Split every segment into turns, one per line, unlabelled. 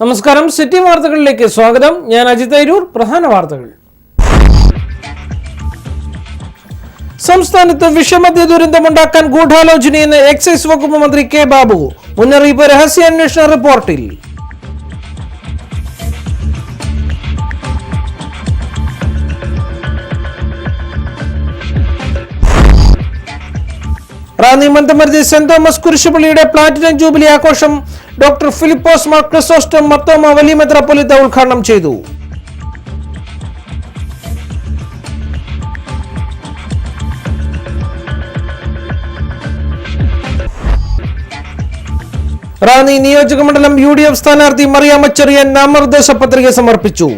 നമസ്കാരം, സിറ്റി വാർത്തകളിലേക്ക് സ്വാഗതം. ഞാൻ അജിത് അരൂർ. പ്രധാന വാർത്തകൾ. സംസ്ഥാനത്ത് വിഷമദ്യ ദുരന്തമുണ്ടാക്കാൻ ഗൂഢാലോചനയെന്ന് എക്സൈസ് വകുപ്പ് മന്ത്രി കെ ബാബു. മുന്നറിയിപ്പ് രഹസ്യാന്വേഷണ റിപ്പോർട്ടിൽ. റാന്നി മന്തമരുതി സെന്റ് തോമസ് കുരിശുപള്ളിയുടെ പ്ലാറ്റിനം ജൂബിലി ആഘോഷം ഡോക്ടർ ഫിലിപ്പോസ് മാർ ക്രിസോസ്റ്റം മർത്തോമ വലിയ മെത്രാപ്പൊലീത്ത ഉദ്ഘാടനം ചെയ്തു. റാന്നി നിയോജകമണ്ഡലം UDF സ്ഥാനാർത്ഥി മറിയാമ്മ ചെറിയാൻ നാമനിർദ്ദേശ പത്രിക സമർപ്പിച്ചു.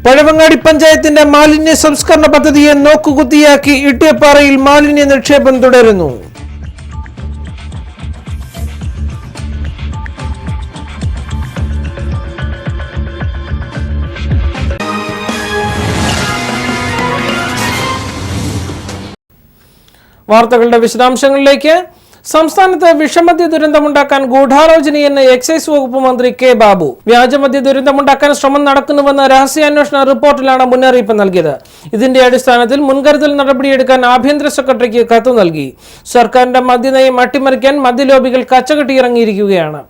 പഴവങ്ങാടി പഞ്ചായത്തിന്റെ മാലിന്യ സംസ്കരണ പദ്ധതിയെ നോക്കുകുത്തിയാക്കി ഇട്ടിയപ്പാറയിൽ മാലിന്യ നിക്ഷേപം തുടരുന്നു. വാർത്തകളുടെ വിശദാംശങ്ങളിലേക്ക്. സംസ്ഥാനത്ത് വിഷമദ്യ ദുരന്തമുണ്ടാക്കാൻ ഗൂഢാലോചനയെന്ന് എക്സൈസ് വകുപ്പ് മന്ത്രി കെ ബാബു. വ്യാജമദ്യ ദുരന്തമുണ്ടാക്കാൻ ശ്രമം നടക്കുന്നുവെന്ന രഹസ്യാന്വേഷണ റിപ്പോർട്ടിലാണ് മുന്നറിയിപ്പ് നൽകിയത്. ഇതിന്റെ അടിസ്ഥാനത്തിൽ മുൻകരുതൽ നടപടിയെടുക്കാൻ ആഭ്യന്തര സെക്രട്ടറിക്ക് കത്ത് നൽകി. സർക്കാരിന്റെ മദ്യനയം അട്ടിമറിക്കാൻ മദ്യലോബികൾ കച്ചകെട്ടിയിറങ്ങിയിരിക്കുകയാണ്.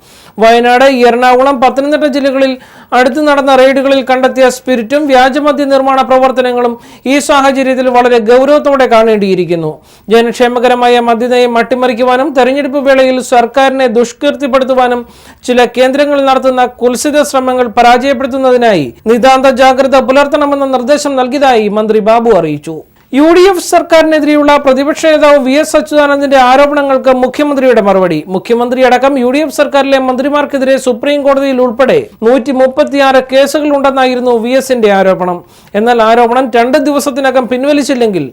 വയനാട്, എറണാകുളം, പത്തനംതിട്ട ജില്ലകളിൽ അടുത്ത് നടന്ന റെയ്ഡുകളിൽ കണ്ടെത്തിയ സ്പിരിറ്റും വ്യാജമദ്യ നിർമ്മാണ പ്രവർത്തനങ്ങളും ഈ സാഹചര്യത്തിൽ വളരെ ഗൗരവത്തോടെ കാണേണ്ടിയിരിക്കുന്നു. ജനക്ഷേമകരമായ മദ്യനയം അട്ടിമറിക്കുവാനും തെരഞ്ഞെടുപ്പ് വേളയിൽ സർക്കാരിനെ ദുഷ്കീർത്തിപ്പെടുത്തുവാനും ചില കേന്ദ്രങ്ങളിൽ നടത്തുന്ന കുൽസിത ശ്രമങ്ങൾ പരാജയപ്പെടുത്തുന്നതിനായി നിതാന്ത ജാഗ്രത പുലർത്തണമെന്ന നിർദ്ദേശം നൽകിയതായി മന്ത്രി ബാബു അറിയിച്ചു. UDF സർക്കാരിനെതിരെയുള്ള പ്രതിപക്ഷ നേതാവ് VS അച്യുതാനന്ദന്റെ ആരോപണങ്ങൾക്ക് മുഖ്യമന്ത്രിയുടെ മറുപടി. മുഖ്യമന്ത്രി അടക്കം UDF സർക്കാരിലെ മന്ത്രിമാർക്കെതിരെ സുപ്രീം കോടതിയിൽ ഉൾപ്പെടെ 136 കേസുകൾ ഉണ്ടെന്നായിരുന്നു VSന്റെ ആരോപണം. എന്നാൽ ആരോപണം 2 ദിവസത്തിനകം പിൻവലിച്ചില്ലെങ്കിൽ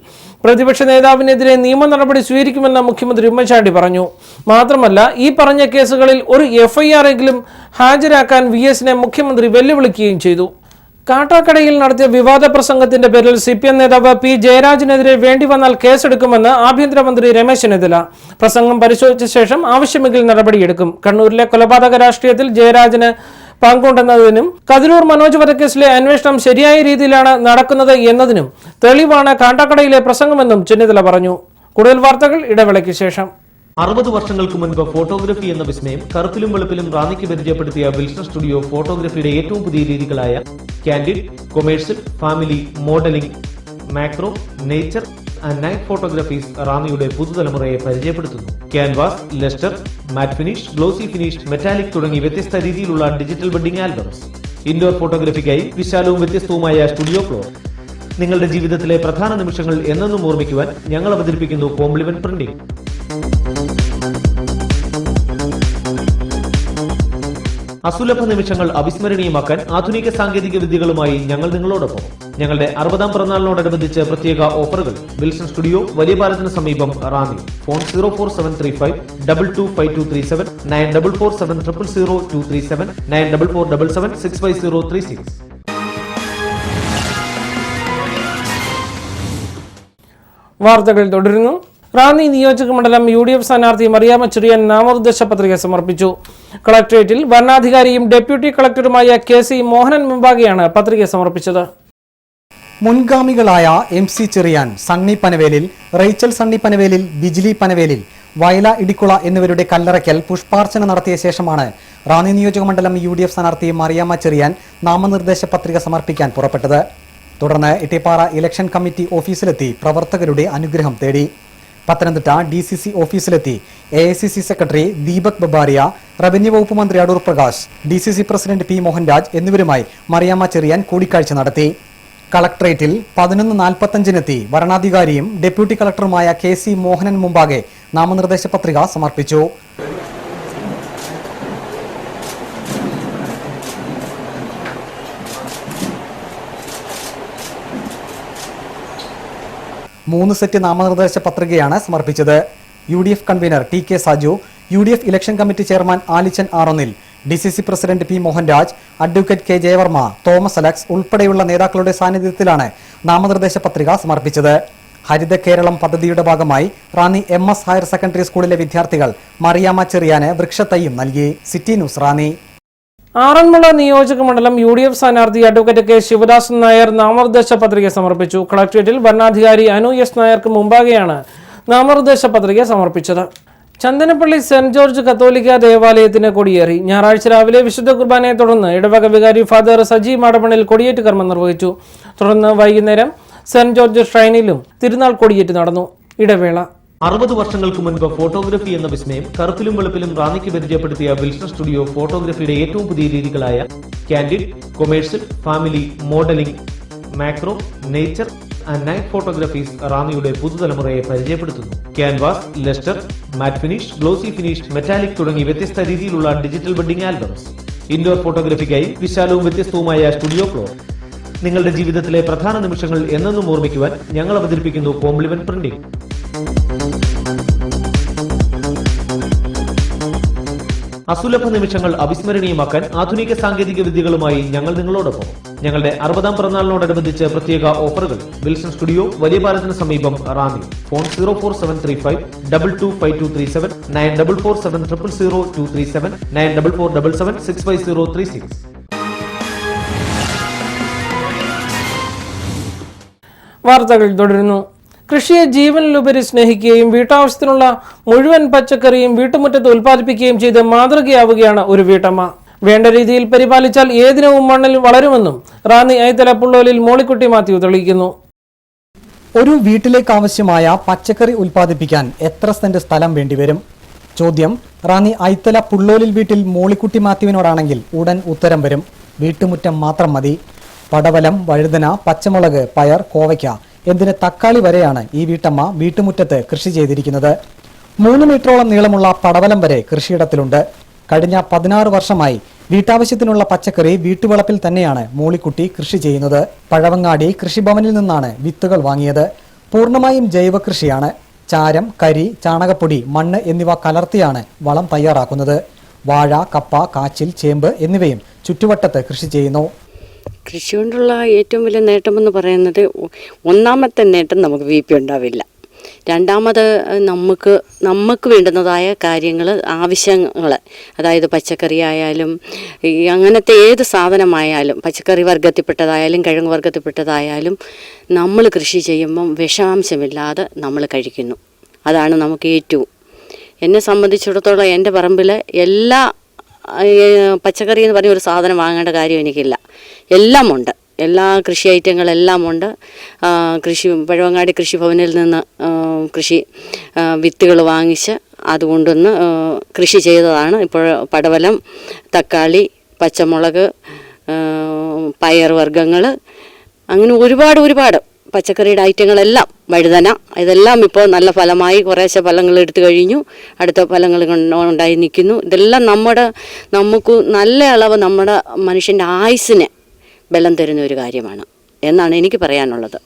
പ്രതിപക്ഷ നേതാവിനെതിരെ നിയമ നടപടി സ്വീകരിക്കുമെന്ന് മുഖ്യമന്ത്രി ഉമ്മൻചാണ്ടി പറഞ്ഞു. മാത്രമല്ല, ഈ പറഞ്ഞ കേസുകളിൽ ഒരു FIR എങ്കിലും ഹാജരാക്കാൻ VSനെ മുഖ്യമന്ത്രി വെല്ലുവിളിക്കുകയും ചെയ്തു. കാട്ടാക്കടയിൽ നടത്തിയ വിവാദ പ്രസംഗത്തിന്റെ പേരിൽ CPM നേതാവ് P. ജയരാജനെതിരെ വേണ്ടി വന്നാൽ കേസെടുക്കുമെന്ന് ആഭ്യന്തരമന്ത്രി രമേശ് ചെന്നിത്തല. പ്രസംഗം പരിശോധിച്ച ശേഷം ആവശ്യമെങ്കിൽ നടപടിയെടുക്കും. കണ്ണൂരിലെ കൊലപാതക രാഷ്ട്രീയത്തിൽ ജയരാജന് പങ്കുണ്ടെന്നതിനും കതിരൂർ മനോജ് വധക്കേസിലെ അന്വേഷണം ശരിയായ രീതിയിലാണ് നടക്കുന്നത് എന്നതിനും തെളിവാണ് കാട്ടാക്കടയിലെ പ്രസംഗമെന്നും ചെന്നിത്തല പറഞ്ഞു. കൂടുതൽ വാർത്തകൾ ഇടവേളയ്ക്ക് ശേഷം.
60 വർഷങ്ങൾക്ക് മുൻപ് ഫോട്ടോഗ്രഫി എന്ന വിസ്മയം കറുപ്പിലും വെളുപ്പിലും റാന്നിക്ക് പരിചയപ്പെടുത്തിയ വിൽസൺ സ്റ്റുഡിയോ ഫോട്ടോഗ്രഫിയുടെ ഏറ്റവും പുതിയ രീതികളായ candid, commercial, family, modelling, macro, nature and night photographies റാന്നിയുടെ പുതുതലമുറയെ പരിചയപ്പെടുത്തുന്നു. Canvas, lustre, matte finish, glossy finish, metallic തുടങ്ങി വ്യത്യസ്ത രീതിയിലുള്ള ഡിജിറ്റൽ വെഡിംഗ് ആൽബംസ്. ഇൻഡോർ ഫോട്ടോഗ്രഫിക്കായി വിശാലവും വ്യത്യസ്തവുമായ സ്റ്റുഡിയോ ഫ്ലോർ. നിങ്ങളുടെ ജീവിതത്തിലെ പ്രധാന നിമിഷങ്ങൾ എന്നെന്നും ഓർമ്മിക്കുവാൻ ഞങ്ങൾ അവതരിപ്പിക്കുന്നു കോംപ്ലിമെന്റ് പ്രിന്റിംഗ്. അസുലഭ നിമിഷങ്ങൾ അവിസ്മരണീയമാക്കാൻ ആധുനിക സാങ്കേതിക വിദ്യകളുമായി ഞങ്ങൾ നിങ്ങളോടൊപ്പം. ഞങ്ങളുടെ 60ാം പിറന്നാളിനോടനുബന്ധിച്ച് പ്രത്യേക ഓഫറുകൾ. വിൽസൺ സ്റ്റുഡിയോ, വലിയ പാലത്തിന് സമീപം, റാന്നി. ഫോൺ 04735 225237 9447000237 9447765036.
വാർത്തകൾ തുടരുന്നു. റാന്നി നിയോജകമണ്ഡലം UDF സ്ഥാനാർത്ഥി മറിയാമ്മ ചെറിയാൻ നാമനിർദ്ദേശ പത്രിക സമർപ്പിച്ചു. കളക്ടറേറ്റിൽ വരണാധികാരിയും ഡെപ്യൂട്ടി കളക്ടറുമായ KC മോഹനൻ മുമ്പാകെയാണ് പത്രിക സമർപ്പിച്ചത്.
മുൻഗാമികളായ MC ചെറിയാൻ, സണ്ണി പനവേലിൽ, റേച്ചൽ സണ്ണി പനവേലിൽ, ബിജിലി പനവേലിൽ, വയല ഇടിക്കുള എന്നിവരുടെ കല്ലറയ്ക്കൽ പുഷ്പാർച്ചന നടത്തിയ ശേഷമാണ് റാന്നി നിയോജകമണ്ഡലം UDF സ്ഥാനാർത്ഥി മറിയാമ്മ ചെറിയാൻ നാമനിർദ്ദേശ പത്രിക സമർപ്പിക്കാൻ പുറപ്പെട്ടത്. തുടർന്ന് ഇട്ടിപ്പാറ ഇലക്ഷൻ കമ്മിറ്റി ഓഫീസിലെത്തി പ്രവർത്തകരുടെ അനുഗ്രഹം തേടി. പത്തനംതിട്ട DCC ഓഫീസിലെത്തി AICC secretary Deepak Babaria, revenue വകുപ്പ് മന്ത്രി Adoor Prakash, DCC president P. Mohanraj എന്നിവരുമായി മറിയാമ്മ ചെറിയാൻ കൂടിക്കാഴ്ച നടത്തി. കളക്ടറേറ്റിൽ 11:45 വരണാധികാരിയും ഡെപ്യൂട്ടി കളക്ടറുമായ KC മോഹനൻ മുമ്പാകെ നാമനിർദ്ദേശ പത്രിക സമർപ്പിച്ചു. മൂന്ന് സെറ്റ് നാമനിർദ്ദേശ പത്രികയാണ് സമർപ്പിച്ചത്. UDF convener TK Saju, UDF election committee chairman Alichan Aronnil, DCC president P. Mohanraj, advocate K. Jayavarma, Thomas Alex ഉൾപ്പെടെയുള്ള നേതാക്കളുടെ സാന്നിധ്യത്തിലാണ് നാമനിർദ്ദേശ പത്രിക സമർപ്പിച്ചത്. ഹരിത കേരളം പദ്ധതിയുടെ ഭാഗമായി റാന്നി MS ഹയർ സെക്കൻഡറി സ്കൂളിലെ വിദ്യാർത്ഥികൾ മറിയാമ്മ ചെറിയാന് വൃക്ഷത്തൈയും നൽകി. City news Ranni.
ആറന്മുള നിയോജക മണ്ഡലം UDF സ്ഥാനാർത്ഥി അഡ്വക്കേറ്റ് K. ശിവദാസൻ നായർ നാമനിർദ്ദേശ പത്രിക സമർപ്പിച്ചു. കളക്ടറേറ്റിൽ വരണാധികാരി അനു S. നായർക്ക് മുമ്പാകെയാണ് നാമനിർദ്ദേശ പത്രിക സമർപ്പിച്ചത്. ചന്ദനപ്പള്ളി സെന്റ് ജോർജ് കത്തോലിക്ക ദേവാലയത്തിന് കൊടിയേറി. ഞായറാഴ്ച രാവിലെ വിശുദ്ധ കുർബാനയെ തുടർന്ന് ഇടവക വികാരി ഫാദർ സജി മാടമണിൽ കൊടിയേറ്റ് കർമ്മം നിർവഹിച്ചു. തുടർന്ന് വൈകുന്നേരം സെന്റ് ജോർജ് ഷ്രൈനിലും തിരുനാൾ കൊടിയേറ്റ് നടന്നു. ഇടവേള.
60 വർഷങ്ങൾക്ക് മുൻപ് ഫോട്ടോഗ്രഫി എന്ന വിസ്മയം കറുപ്പിലും വെളുപ്പിലും റാന്നിക്ക് പരിചയപ്പെടുത്തിയ വിൽസൺ സ്റ്റുഡിയോ ഫോട്ടോഗ്രഫിയുടെ ഏറ്റവും പുതിയ രീതികളായ candid, commercial, family, modelling, macro, nature and night photographies റാന്നിയുടെ പുതുതലമുറയെ പരിചയപ്പെടുത്തുന്നു. Canvas, lustre, matte finish, glossy finish, metallic തുടങ്ങി വ്യത്യസ്ത രീതിയിലുള്ള ഡിജിറ്റൽ വെഡിംഗ് ആൽബംസ്. ഇൻഡോർ ഫോട്ടോഗ്രഫിക്കായി വിശാലവും വ്യത്യസ്തവുമായ സ്റ്റുഡിയോ ഫ്ലോർ. നിങ്ങളുടെ ജീവിതത്തിലെ പ്രധാന നിമിഷങ്ങൾ എന്നെന്നും ഓർമ്മിക്കുവാൻ ഞങ്ങൾ അവതരിപ്പിക്കുന്നു കോംപ്ലിമെന്റ് പ്രിന്റിംഗ്. അസുലഭ നിമിഷങ്ങൾ അവിസ്മരണീയമാക്കാൻ ആധുനിക സാങ്കേതിക വിദ്യകളുമായി ഞങ്ങൾ നിങ്ങളോടൊപ്പം. ഞങ്ങളുടെ 60ാം പിറന്നാളിനോടനുബന്ധിച്ച് പ്രത്യേക ഓഫറുകൾ. വിൽസൺ സ്റ്റുഡിയോ വലിയ പാലത്തിന് സമീപം റാന്നി. ഫോൺ 04735 225237 9447000237 944777 65036.
വാർത്തകൾ തുടരുന്നു. കൃഷിയെ ജീവനിലുപരി സ്നേഹിക്കുകയും വീട്ടാവശ്യത്തിനുള്ള മുഴുവൻ പച്ചക്കറിയും വീട്ടുമുറ്റത്ത് ഉൽപ്പാദിപ്പിക്കുകയും ചെയ്ത് മാതൃകയാവുകയാണ് ഒരു വീട്ടമ്മ. വേണ്ട രീതിയിൽ പരിപാലിച്ചാൽ ഏതിനവും മണ്ണിൽ വളരുമെന്നും റാന്നി ഐത്തല പുള്ളോലിൽ മോളിക്കുട്ടി മാത്യു തെളിയിക്കുന്നു.
ഒരു വീട്ടിലേക്ക് ആവശ്യമായ പച്ചക്കറി ഉൽപ്പാദിപ്പിക്കാൻ എത്ര സെന്റ് സ്ഥലം വേണ്ടിവരും? ചോദ്യം റാന്നി ഐത്തല പുള്ളോലിൽ വീട്ടിൽ മോളിക്കുട്ടി മാത്യുവിനോടാണെങ്കിൽ ഉടൻ ഉത്തരം വരും. വീട്ടുമുറ്റം മാത്രം മതി. പടവലം, വഴുതന, പച്ചമുളക്, പയർ, കോവയ്ക്ക എന്തിന് തക്കാളി വരെയാണ് ഈ വീട്ടമ്മ വീട്ടുമുറ്റത്ത് കൃഷി ചെയ്തിരിക്കുന്നത്. 3 മീറ്ററോളം നീളമുള്ള പടവലം വരെ കൃഷിയിടത്തിലുണ്ട്. കഴിഞ്ഞ 16 വർഷമായി വീട്ടാവശ്യത്തിനുള്ള പച്ചക്കറി വീട്ടുവളപ്പിൽ തന്നെയാണ് മോളിക്കുട്ടി കൃഷി ചെയ്യുന്നത്. പഴവങ്ങാടി കൃഷിഭവനിൽ നിന്നാണ് വിത്തുകൾ വാങ്ങിയത്. പൂർണ്ണമായും ജൈവ കൃഷിയാണ്. ചാരം, കരി, ചാണകപ്പൊടി, മണ്ണ് എന്നിവ കലർത്തിയാണ് വളം തയ്യാറാക്കുന്നത്. വാഴ, കപ്പ, കാച്ചിൽ, ചേമ്പ് എന്നിവയും ചുറ്റുവട്ടത്ത് കൃഷി ചെയ്യുന്നു.
കൃഷി കൊണ്ടുള്ള ഏറ്റവും വലിയ നേട്ടമെന്ന് പറയുന്നത്, ഒന്നാമത്തെ നേട്ടം നമുക്ക് BP ഉണ്ടാവില്ല. രണ്ടാമത് നമുക്ക് വേണ്ടുന്നതായ കാര്യങ്ങൾ, ആവശ്യങ്ങൾ, അതായത് പച്ചക്കറി ആയാലും അങ്ങനത്തെ ഏത് സാധനമായാലും, പച്ചക്കറി വർഗത്തിൽപ്പെട്ടതായാലും കിഴങ്ങ് വർഗത്തിൽപ്പെട്ടതായാലും നമ്മൾ കൃഷി ചെയ്യുമ്പം വിഷാംശമില്ലാതെ നമ്മൾ കഴിക്കുന്നു. അതാണ് നമുക്ക് ഏറ്റവും. എന്നെ സംബന്ധിച്ചിടത്തോളം എൻ്റെ പറമ്പിൽ എല്ലാ പച്ചക്കറി എന്ന് പറഞ്ഞ ഒരു സാധനം വാങ്ങേണ്ട കാര്യം എനിക്കില്ല. എല്ലാം ഉണ്ട്. എല്ലാ കൃഷി ഐറ്റങ്ങളെല്ലാം ഉണ്ട്. പഴവങ്ങാടി കൃഷിഭവനിൽ നിന്ന് കൃഷി വിത്തുകൾ വാങ്ങിച്ച് അതുകൊണ്ടൊന്ന് കൃഷി ചെയ്തതാണ്. ഇപ്പോൾ പടവലം, തക്കാളി, പച്ചമുളക്, പയർ വർഗ്ഗങ്ങൾ, അങ്ങനെ ഒരുപാട് പച്ചക്കറിയുടെ ഐറ്റങ്ങളെല്ലാം, വഴുതന, ഇതെല്ലാം ഇപ്പോൾ നല്ല ഫലമായി കുറേശ്ശെ ഫലങ്ങൾ എടുത്തു കഴിഞ്ഞു. അടുത്ത ഫലങ്ങൾ ഉണ്ടായി നിൽക്കുന്നു. ഇതെല്ലാം നമുക്ക് നല്ല അളവ് നമ്മുടെ മനുഷ്യൻ്റെ ആയുസ്സിന് ബലം തരുന്ന ഒരു കാര്യമാണ് എന്നാണ് എനിക്ക് പറയാനുള്ളത്.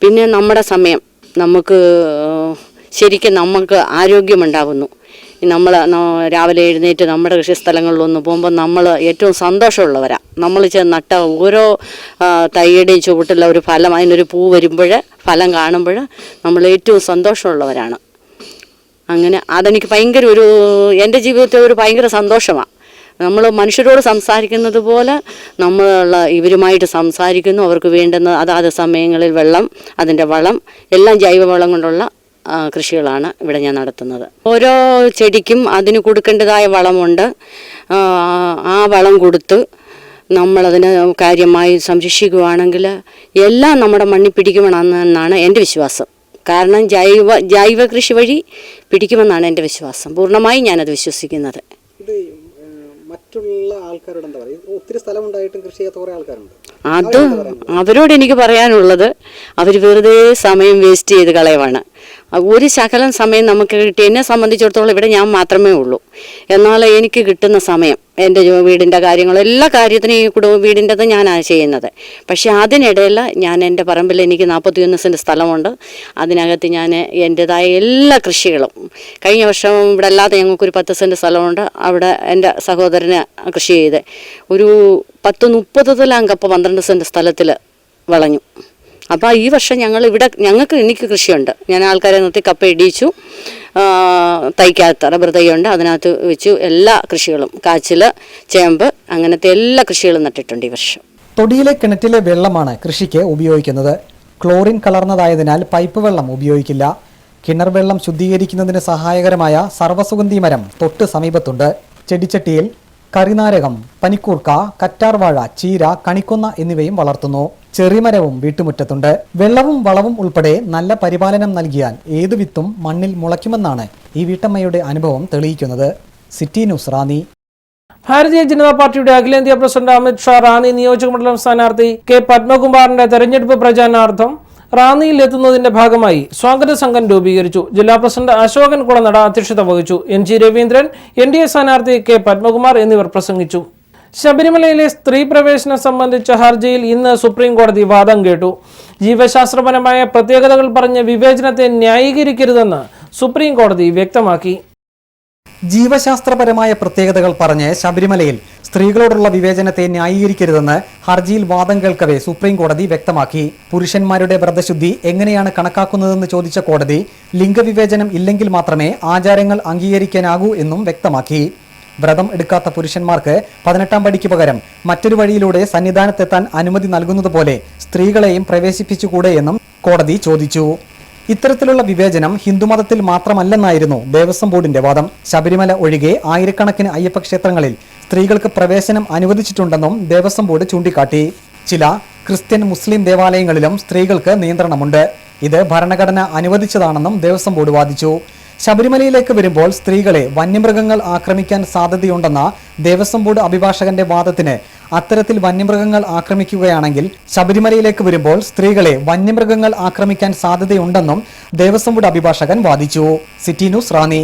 പിന്നെ നമ്മുടെ സമയം നമുക്ക് ആരോഗ്യമുണ്ടാകുന്നു. നമ്മൾ രാവിലെ എഴുന്നേറ്റ് നമ്മുടെ കൃഷിസ്ഥലങ്ങളിലൊന്ന് പോകുമ്പോൾ നമ്മൾ ഏറ്റവും സന്തോഷമുള്ളവരാണ്. നമ്മൾ നട്ട ഓരോ തൈയുടെയും ചുവട്ടിലുള്ള ഒരു ഫലം, അതിനൊരു പൂ വരുമ്പോൾ, ഫലം കാണുമ്പോൾ നമ്മൾ ഏറ്റവും സന്തോഷമുള്ളവരാണ്. അങ്ങനെ അതെനിക്ക് എൻ്റെ ജീവിതത്തിൽ ഒരു ഭയങ്കര സന്തോഷമാണ്. നമ്മൾ മനുഷ്യരോട് സംസാരിക്കുന്നത് പോലെ ഇവരുമായിട്ട് സംസാരിക്കുന്നു. അവർക്ക് വേണ്ടുന്ന അതാത് സമയങ്ങളിൽ വെള്ളം, അതിൻ്റെ വളം, എല്ലാം ജൈവവളം കൊണ്ടുള്ള കൃഷികളാണ് ഇവിടെ ഞാൻ നടത്തുന്നത്. ഓരോ ചെടിക്കും അതിന് കൊടുക്കേണ്ടതായ വളമുണ്ട്. ആ വളം കൊടുത്ത് നമ്മളതിനെ കാര്യമായി സംരക്ഷിക്കുകയാണെങ്കിൽ എല്ലാം നമ്മുടെ മണ്ണിൽ പിടിക്കുമെന്നാണ് എൻ്റെ വിശ്വാസം. കാരണം ജൈവ കൃഷി വഴി പിടിക്കുമെന്നാണ് എൻ്റെ വിശ്വാസം. പൂർണ്ണമായും ഞാനത് വിശ്വസിക്കുന്നത്.
മറ്റുള്ള ആൾക്കാരോട് എന്താ പറയുക? ഒത്തിരി സ്ഥലം ഉണ്ടായിട്ടും കൃഷി ചെയ്യാത്ത കുറേ ആൾക്കാരുണ്ട്.
അവരോട് എനിക്ക് പറയാനുള്ളത്, അവർ വെറുതെ സമയം വേസ്റ്റ് ചെയ്ത് കളയുവാണ്. ഒരു ശകലം സമയം നമുക്ക് കിട്ടി. എന്നെ സംബന്ധിച്ചിടത്തോളം ഇവിടെ ഞാൻ മാത്രമേ ഉള്ളൂ. എന്നാൽ എനിക്ക് കിട്ടുന്ന സമയം എൻ്റെ വീടിൻ്റെ കാര്യങ്ങൾ എല്ലാ കാര്യത്തിനും ഈ വീടിൻ്റെത് ഞാനാണ് ചെയ്യുന്നത്. പക്ഷേ അതിനിടയിൽ ഞാൻ എൻ്റെ പറമ്പിൽ എനിക്ക് 41 സെൻറ്റ് സ്ഥലമുണ്ട്. അതിനകത്ത് ഞാൻ എൻ്റെതായ എല്ലാ കൃഷികളും കഴിഞ്ഞ വർഷം ഇവിടെ അല്ലാതെ ഞങ്ങൾക്കൊരു 10 സെൻറ്റ് സ്ഥലമുണ്ട്. അവിടെ എൻ്റെ സഹോദരന് കൃഷി ചെയ്ത് ഒരു 10-30 കപ്പ 12 സെൻറ്റ് സ്ഥലത്തിൽ വളഞ്ഞു. അപ്പോൾ ഈ വർഷം എനിക്ക് കൃഷിയുണ്ട്. ഞാൻ ആൾക്കാരെ നിർത്തി കപ്പ ഇടിച്ചു, തൈക്കകത്ത് റബ്ബർ തൈയുണ്ട്, അതിനകത്ത് വെച്ചു. എല്ലാ കൃഷികളും കാച്ചിൽ, ചേമ്പ്, അങ്ങനത്തെ എല്ലാ കൃഷികളും നട്ടിട്ടുണ്ട് ഈ വർഷം.
തൊടിയിലെ കിണറ്റിലെ വെള്ളമാണ് കൃഷിക്ക് ഉപയോഗിക്കുന്നത്. ക്ലോറിൻ കലർന്നതായതിനാൽ പൈപ്പ് വെള്ളം ഉപയോഗിക്കില്ല. കിണർ വെള്ളം ശുദ്ധീകരിക്കുന്നതിന് സഹായകരമായ സർവ്വസുഗന്ധി മരം തൊട്ട് സമീപത്തുണ്ട്. ചെടിച്ചട്ടിയിൽ കറിനാരകം, പനിക്കൂർക്ക, കറ്റാർവാഴ, ചീര, കണിക്കൊന്ന എന്നിവയും വളർത്തുന്നു. ചെറിമരവും വീട്ടുമുറ്റത്തുണ്ട്. വെള്ളവും വളവും ഉൾപ്പെടെ നല്ല പരിപാലനം നൽകിയാൽ ഏതു വിത്തും മണ്ണിൽ മുളയ്ക്കുമെന്നാണ് ഈ വീട്ടമ്മയുടെ അനുഭവം തെളിയിക്കുന്നത്. City news, Ranni.
ഭാരതീയ ജനതാ പാർട്ടിയുടെ അഖിലേന്ത്യാ പ്രസിഡന്റ് അമിത് ഷാ റാന്നി നിയോജകമണ്ഡലം സ്ഥാനാർത്ഥി കെ പത്മകുമാറിന്റെ തെരഞ്ഞെടുപ്പ് പ്രചാരണാർത്ഥം റാന്നിയിൽ എത്തുന്നതിന്റെ ഭാഗമായി സ്വാഗത സംഘം രൂപീകരിച്ചു. ജില്ലാ പ്രസിഡന്റ് അശോകൻ കുളനട അധ്യക്ഷത വഹിച്ചു. NG രവീന്ദ്രൻ, NDA സ്ഥാനാർത്ഥി കെ പത്മകുമാർ എന്നിവർ പ്രസംഗിച്ചു. ശബരിമലയിലെ സ്ത്രീ പ്രവേശനം സംബന്ധിച്ച ഹർജിയിൽ ഇന്ന് സുപ്രീം കോടതി വാദം കേട്ടു. ജീവശാസ്ത്രപരമായ പ്രത്യേകതകൾ പറഞ്ഞ് വിവേചനത്തെ ന്യായീകരിക്കരുതെന്ന് സുപ്രീം കോടതി വ്യക്തമാക്കി.
ജീവശാസ്ത്രപരമായ പ്രത്യേകതകൾ പറഞ്ഞ് ശബരിമലയിൽ സ്ത്രീകളോടുള്ള വിവേചനത്തെ ന്യായീകരിക്കരുതെന്ന് ഹർജിയിൽ വാദം കേൾക്കവേ സുപ്രീം കോടതി വ്യക്തമാക്കി. പുരുഷന്മാരുടെ വ്രതശുദ്ധി എങ്ങനെയാണ് കണക്കാക്കുന്നതെന്ന് ചോദിച്ച കോടതി ലിംഗവിവേചനം ഇല്ലെങ്കിൽ മാത്രമേ ആചാരങ്ങൾ അംഗീകരിക്കാനാകൂ എന്നും വ്യക്തമാക്കി. വ്രതം എടുക്കാത്ത പുരുഷന്മാർക്ക് 18-ാം പടിക്ക് പകരം മറ്റൊരു വഴിയിലൂടെ സന്നിധാനത്തെത്താൻ അനുമതി നൽകുന്നതുപോലെ സ്ത്രീകളെയും പ്രവേശിപ്പിച്ചുകൂടെ എന്നും കോടതി ചോദിച്ചു. ഇത്തരത്തിലുള്ള വിവേചനം ഹിന്ദുമതത്തിൽ മാത്രമല്ലെന്നായിരുന്നു ദേവസ്വം ബോർഡിന്റെ വാദം. ശബരിമല ഒഴികെ ആയിരക്കണക്കിന് അയ്യപ്പ ക്ഷേത്രങ്ങളിൽ സ്ത്രീകൾക്ക് പ്രവേശനം അനുവദിച്ചിട്ടുണ്ടെന്നും ദേവസ്വം ബോർഡ് ചൂണ്ടിക്കാട്ടി. ചില ക്രിസ്ത്യൻ, മുസ്ലിം ദേവാലയങ്ങളിലും സ്ത്രീകൾക്ക് നിയന്ത്രണമുണ്ട്. ഇത് ഭരണഘടന അനുവദിച്ചതാണെന്നും ദേവസ്വം ബോർഡ് വാദിച്ചു. ശബരിമലയിലേക്ക് വരുമ്പോൾ സ്ത്രീകളെ വന്യമൃഗങ്ങൾ ആക്രമിക്കാൻ സാധ്യതയുണ്ടെന്ന ദേവസ്വം ബോർഡ് അഭിഭാഷകന്റെ വാദത്തിന് അത്തരത്തിൽ വന്യമൃഗങ്ങൾ ആക്രമിക്കുകയാണെങ്കിൽ ശബരിമലയിലേക്ക് വരുമ്പോൾ സ്ത്രീകളെ വന്യമൃഗങ്ങൾ ആക്രമിക്കാൻ സാധ്യതയുണ്ടെന്നും ദേവസ്വം ബോർഡ് അഭിഭാഷകൻ വാദിച്ചു. City news, Ranni.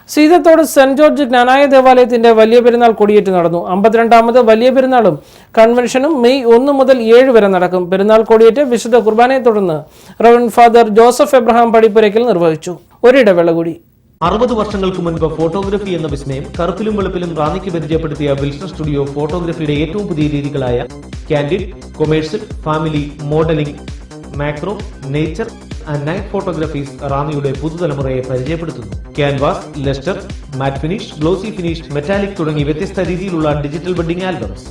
Seethathodu saint George Knanaya ദേവാലയത്തിന്റെ വലിയ പെരുന്നാൾ കൊടിയേറ്റ് നടന്നു. 52ാമത് വലിയ പെരുന്നാളും കൺവെൻഷനും മെയ് 1 മുതൽ 7 വരെ നടക്കും. പെരുന്നാൾ കൊടിയേറ്റ് വിശുദ്ധ കുർബാനയെ തുടർന്ന് Reverend Father Joseph Abraham Padippurakkal നിർവഹിച്ചു. ഒരിടവേള കൂടി.
60 വർഷങ്ങൾക്ക് മുൻപ് ഫോട്ടോഗ്രഫി എന്ന വിസ്മയം കറുപ്പിലും വെളുപ്പിലും റാന്നിക്ക് പരിചയപ്പെടുത്തിയ വിൽസൺ സ്റ്റുഡിയോ ഫോട്ടോഗ്രഫിയുടെ ഏറ്റവും പുതിയ രീതികളായ candid, commercial, family, modelling, macro, nature and night photographies റാന്നിയുടെ പുതുതലമുറയെ പരിചയപ്പെടുത്തുന്നു. Canvas, lustre, matte finish, glossy finish, metallic തുടങ്ങി വ്യത്യസ്ത രീതിയിലുള്ള ഡിജിറ്റൽ വെഡിംഗ് ആൽബംസ്.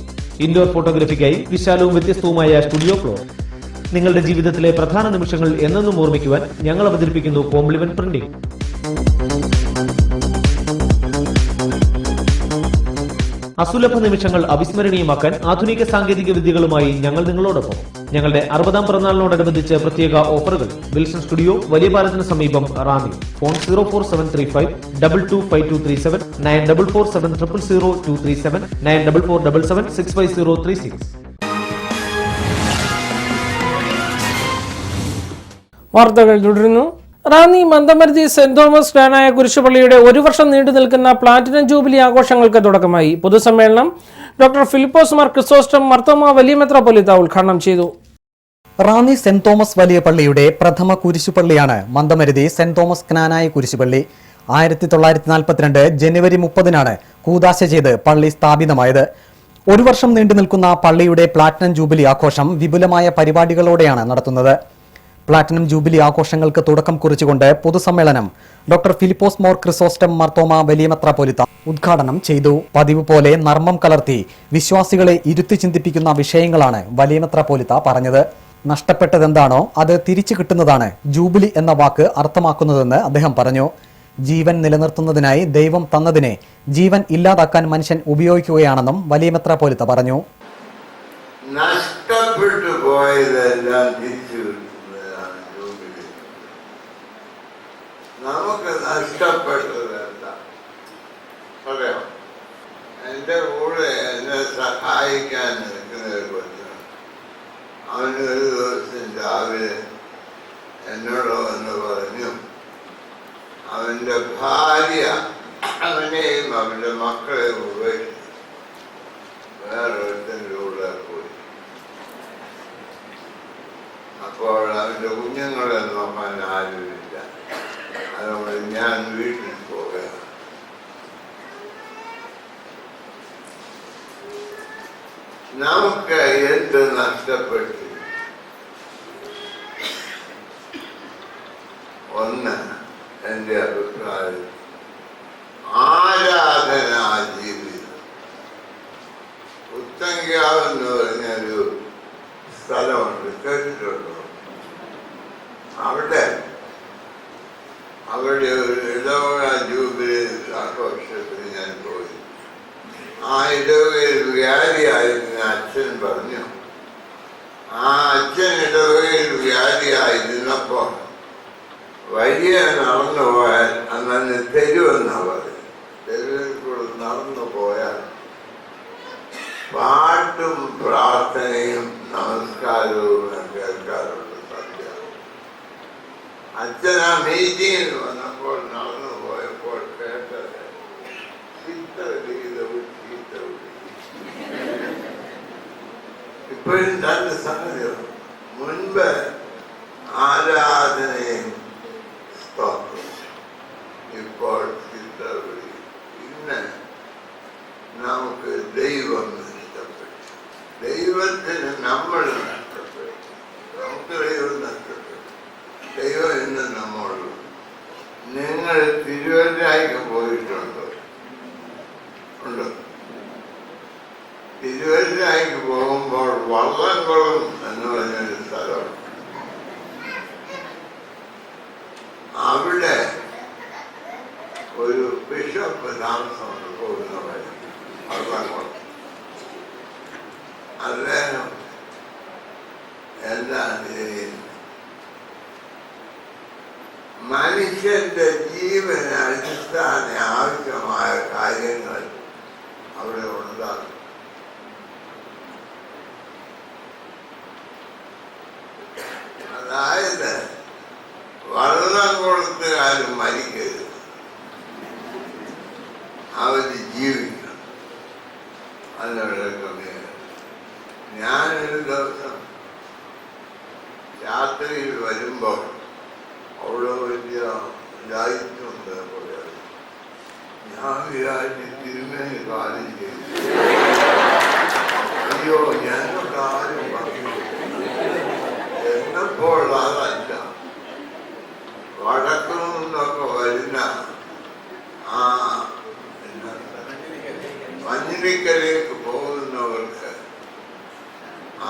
ഇൻഡോർ ഫോട്ടോഗ്രഫിക്കായി വിശാലവും വ്യത്യസ്തവുമായ സ്റ്റുഡിയോ ഫ്ലോർ. നിങ്ങളുടെ ജീവിതത്തിലെ പ്രധാന നിമിഷങ്ങൾ എന്നെന്നും ഓർമ്മിക്കുവാൻ ഞങ്ങൾ അവതരിപ്പിക്കുന്നു കോംപ്ലിമെന്റ് പ്രിന്റിംഗ്. അസുലഭ നിമിഷങ്ങൾ അവിസ്മരണീയമാക്കാൻ ആധുനിക സാങ്കേതിക വിദ്യകളുമായി ഞങ്ങൾ നിങ്ങളോടൊപ്പം. ഞങ്ങളുടെ 60ാം പിറന്നാളിനോടനുബന്ധിച്ച് പ്രത്യേക ഓഫറുകൾ. വിൽസൺ സ്റ്റുഡിയോ, വലിയ പാലത്തിന് സമീപം, റാന്നി. ഫോൺ 04735 225237 9447000237 9447 65036.
വാർത്തകൾ തുടരുന്നു. റാന്നി മന്ദമരുതി സെന്റ് തോമസ് ജ്ഞാനായ കുരിശുപള്ളിയുടെ 1 വർഷം നീണ്ടു നിൽക്കുന്ന പ്ലാറ്റിനം ജൂബിലി ആഘോഷങ്ങൾക്ക് തുടക്കമായി. പൊതുസമ്മേളനം ഡോക്ടർ ഫിലിപ്പോസ് മാർ ക്രിസോസ്റ്റം മാർത്തോമാ വലിയ മെത്രാപ്പൊലീത്ത ഉദ്ഘാടനം ചെയ്തു.
റാന്നി സെന്റ് തോമസ് വലിയ പള്ളിയുടെ പ്രഥമ കുരിശുപള്ളിയാണ് മന്ദമരുതി സെന്റ് തോമസ് ജ്ഞാനായ കുരിശുപള്ളി. 1942 ജനുവരി 30-നാണ് കൂദാശ ചെയ്ത് പള്ളി സ്ഥാപിതമായത്. 1 വർഷം നീണ്ടു നിൽക്കുന്ന പള്ളിയുടെ പ്ലാറ്റിനം ജൂബിലി ആഘോഷം വിപുലമായ പരിപാടികളോടെയാണ് നടത്തുന്നത്. പ്ലാറ്റിനം ജൂബിലി ആഘോഷങ്ങൾക്ക് തുടക്കം കുറിച്ചുകൊണ്ട് പൊതുസമ്മേളനം ഡോക്ടർ ഫിലിപ്പോസ് മോർ ക്രിസോസ്റ്റം മാർത്തോമാ വലിയ മെത്രാപ്പൊലീത്ത ഉദ്ഘാടനം ചെയ്തു. പതിവ് പോലെ നർമ്മം കലർത്തി വിശ്വാസികളെ ഇരുത്തി ചിന്തിപ്പിക്കുന്ന വിഷയങ്ങളാണ് വലിയ മെത്രാപ്പൊലീത്ത പറഞ്ഞത്. നഷ്ടപ്പെട്ടതെന്താണോ അത് തിരിച്ചു കിട്ടുന്നതാണ് ജൂബിലി എന്ന വാക്ക് അർത്ഥമാക്കുന്നതെന്ന് അദ്ദേഹം പറഞ്ഞു. ജീവൻ നിലനിർത്തുന്നതിനായി ദൈവം തന്നതിനെ ജീവൻ ഇല്ലാതാക്കാൻ മനുഷ്യൻ ഉപയോഗിക്കുകയാണെന്നും വലിയ മെത്രാപ്പൊലീത്ത പറഞ്ഞു.
നമുക്ക് നഷ്ടപ്പെട്ടതല്ല. പറയാം, എൻ്റെ കൂടെ എന്നെ സഹായിക്കാൻ നിൽക്കുന്ന ഒരു കൊച്ചാണ്. അവന് ഒരു ദിവസം രാവിലെ എന്നോട് വന്ന് പറഞ്ഞു, അവൻ്റെ ഭാര്യ അവനെയും അവൻ്റെ മക്കളെ ഉപയോഗിച്ച് വേറൊരുത്തൻ്റെ കൂടെ പോയി. അപ്പോൾ അവൻ്റെ കുഞ്ഞുങ്ങളെ നോക്കാൻ ആരുമില്ല. അതുകൊണ്ട് ഞാൻ വീട്ടിൽ പോവുകയാണ്. നമുക്ക് എന്ത് നഷ്ടപ്പെട്ടു? ഒന്ന്, എൻ്റെ അഭിപ്രായം, ആരാധനാ ജീവിതം. പുത്തങ്കാവെന്ന് പറഞ്ഞൊരു സ്ഥലമുണ്ട്, കേട്ടിട്ടുണ്ടോ? അവിടെ ഒരു ഇടവക ജൂബിലി ആഘോഷത്തിന് ഞാൻ പോയി. ആ ഇടവകയിൽ വ്യാധിയായിരുന്ന അച്ഛൻ പറഞ്ഞു, ആ അച്ഛൻ ഇടവകയിൽ വ്യാധിയായിരുന്നപ്പോൾ വലിയ നടന്നു പോയാൽ അന്ന് തെരുവെന്നാണ് പറയും. തെരുവിൽ കൂടെ നടന്നു പോയാൽ പാട്ടും പ്രാർത്ഥനയും നമസ്കാരവും കേൾക്കാറുണ്ട്. സത്യ അച്ഛൻ ആ മീറ്റിങ്ങിൽ വന്നപ്പോൾ നടന്നു പോയപ്പോൾ കേട്ടത് ഇപ്പോഴും രണ്ട് സംഗതികൾ. മുൻപ് ആരാധനയും സ്തോത്രം, ഇപ്പോൾ ചിത്രവിളി. ഇന്ന് നമുക്ക് ദൈവം നഷ്ടപ്പെട്ടു. ദൈവത്തിന് നമ്മൾ നഷ്ടപ്പെട്ടു. നമുക്ക് ദൈവം നഷ്ടപ്പെട്ടു. ദൈവം ഇന്ന് നമ്മോട്. നിങ്ങൾ തിരുവല്ലയ്ക്ക് പോയിട്ടുണ്ടോ? ഉണ്ടോ? തിരുവല്ലയ്ക്ക് പോകുമ്പോൾ വള്ളംകുളം എന്ന് പറഞ്ഞൊരു സ്ഥലമുണ്ട്. അവിടെ ഒരു ബിഷപ്പ് താമസമുണ്ട് പോകുന്ന വഴി, വള്ളംകുളം. അദ്ദേഹം എന്താണ് ചെയ്യുന്നത്? മനുഷ്യന്റെ ജീവന് അടിസ്ഥാന ആവശ്യമായ കാര്യങ്ങൾ അവിടെ ഉണ്ടാകും. അതായത് വെള്ളം കൊടുത്തുകാരും മരിക്കരുത്, അവര് ജീവിക്കണം. അതിനവിടെ കമ്മിയാണ്. ഞാനൊരു ദിവസം രാത്രിയിൽ വരുമ്പോൾ അവിടെ വലിയ ലൈറ്റുണ്ട്. ഞാൻ വിചാരിച്ച് തിരുമേനി കാര്യം ചെയ്തു. അയ്യോ, ഞാനൊക്കെ ആരും പറഞ്ഞു. എന്നപ്പോൾ അതല്ല, വടക്കു നിന്നൊക്കെ വരുന്ന ആ മഞ്ഞിരിക്കലേക്ക് പോകുന്നവർക്ക്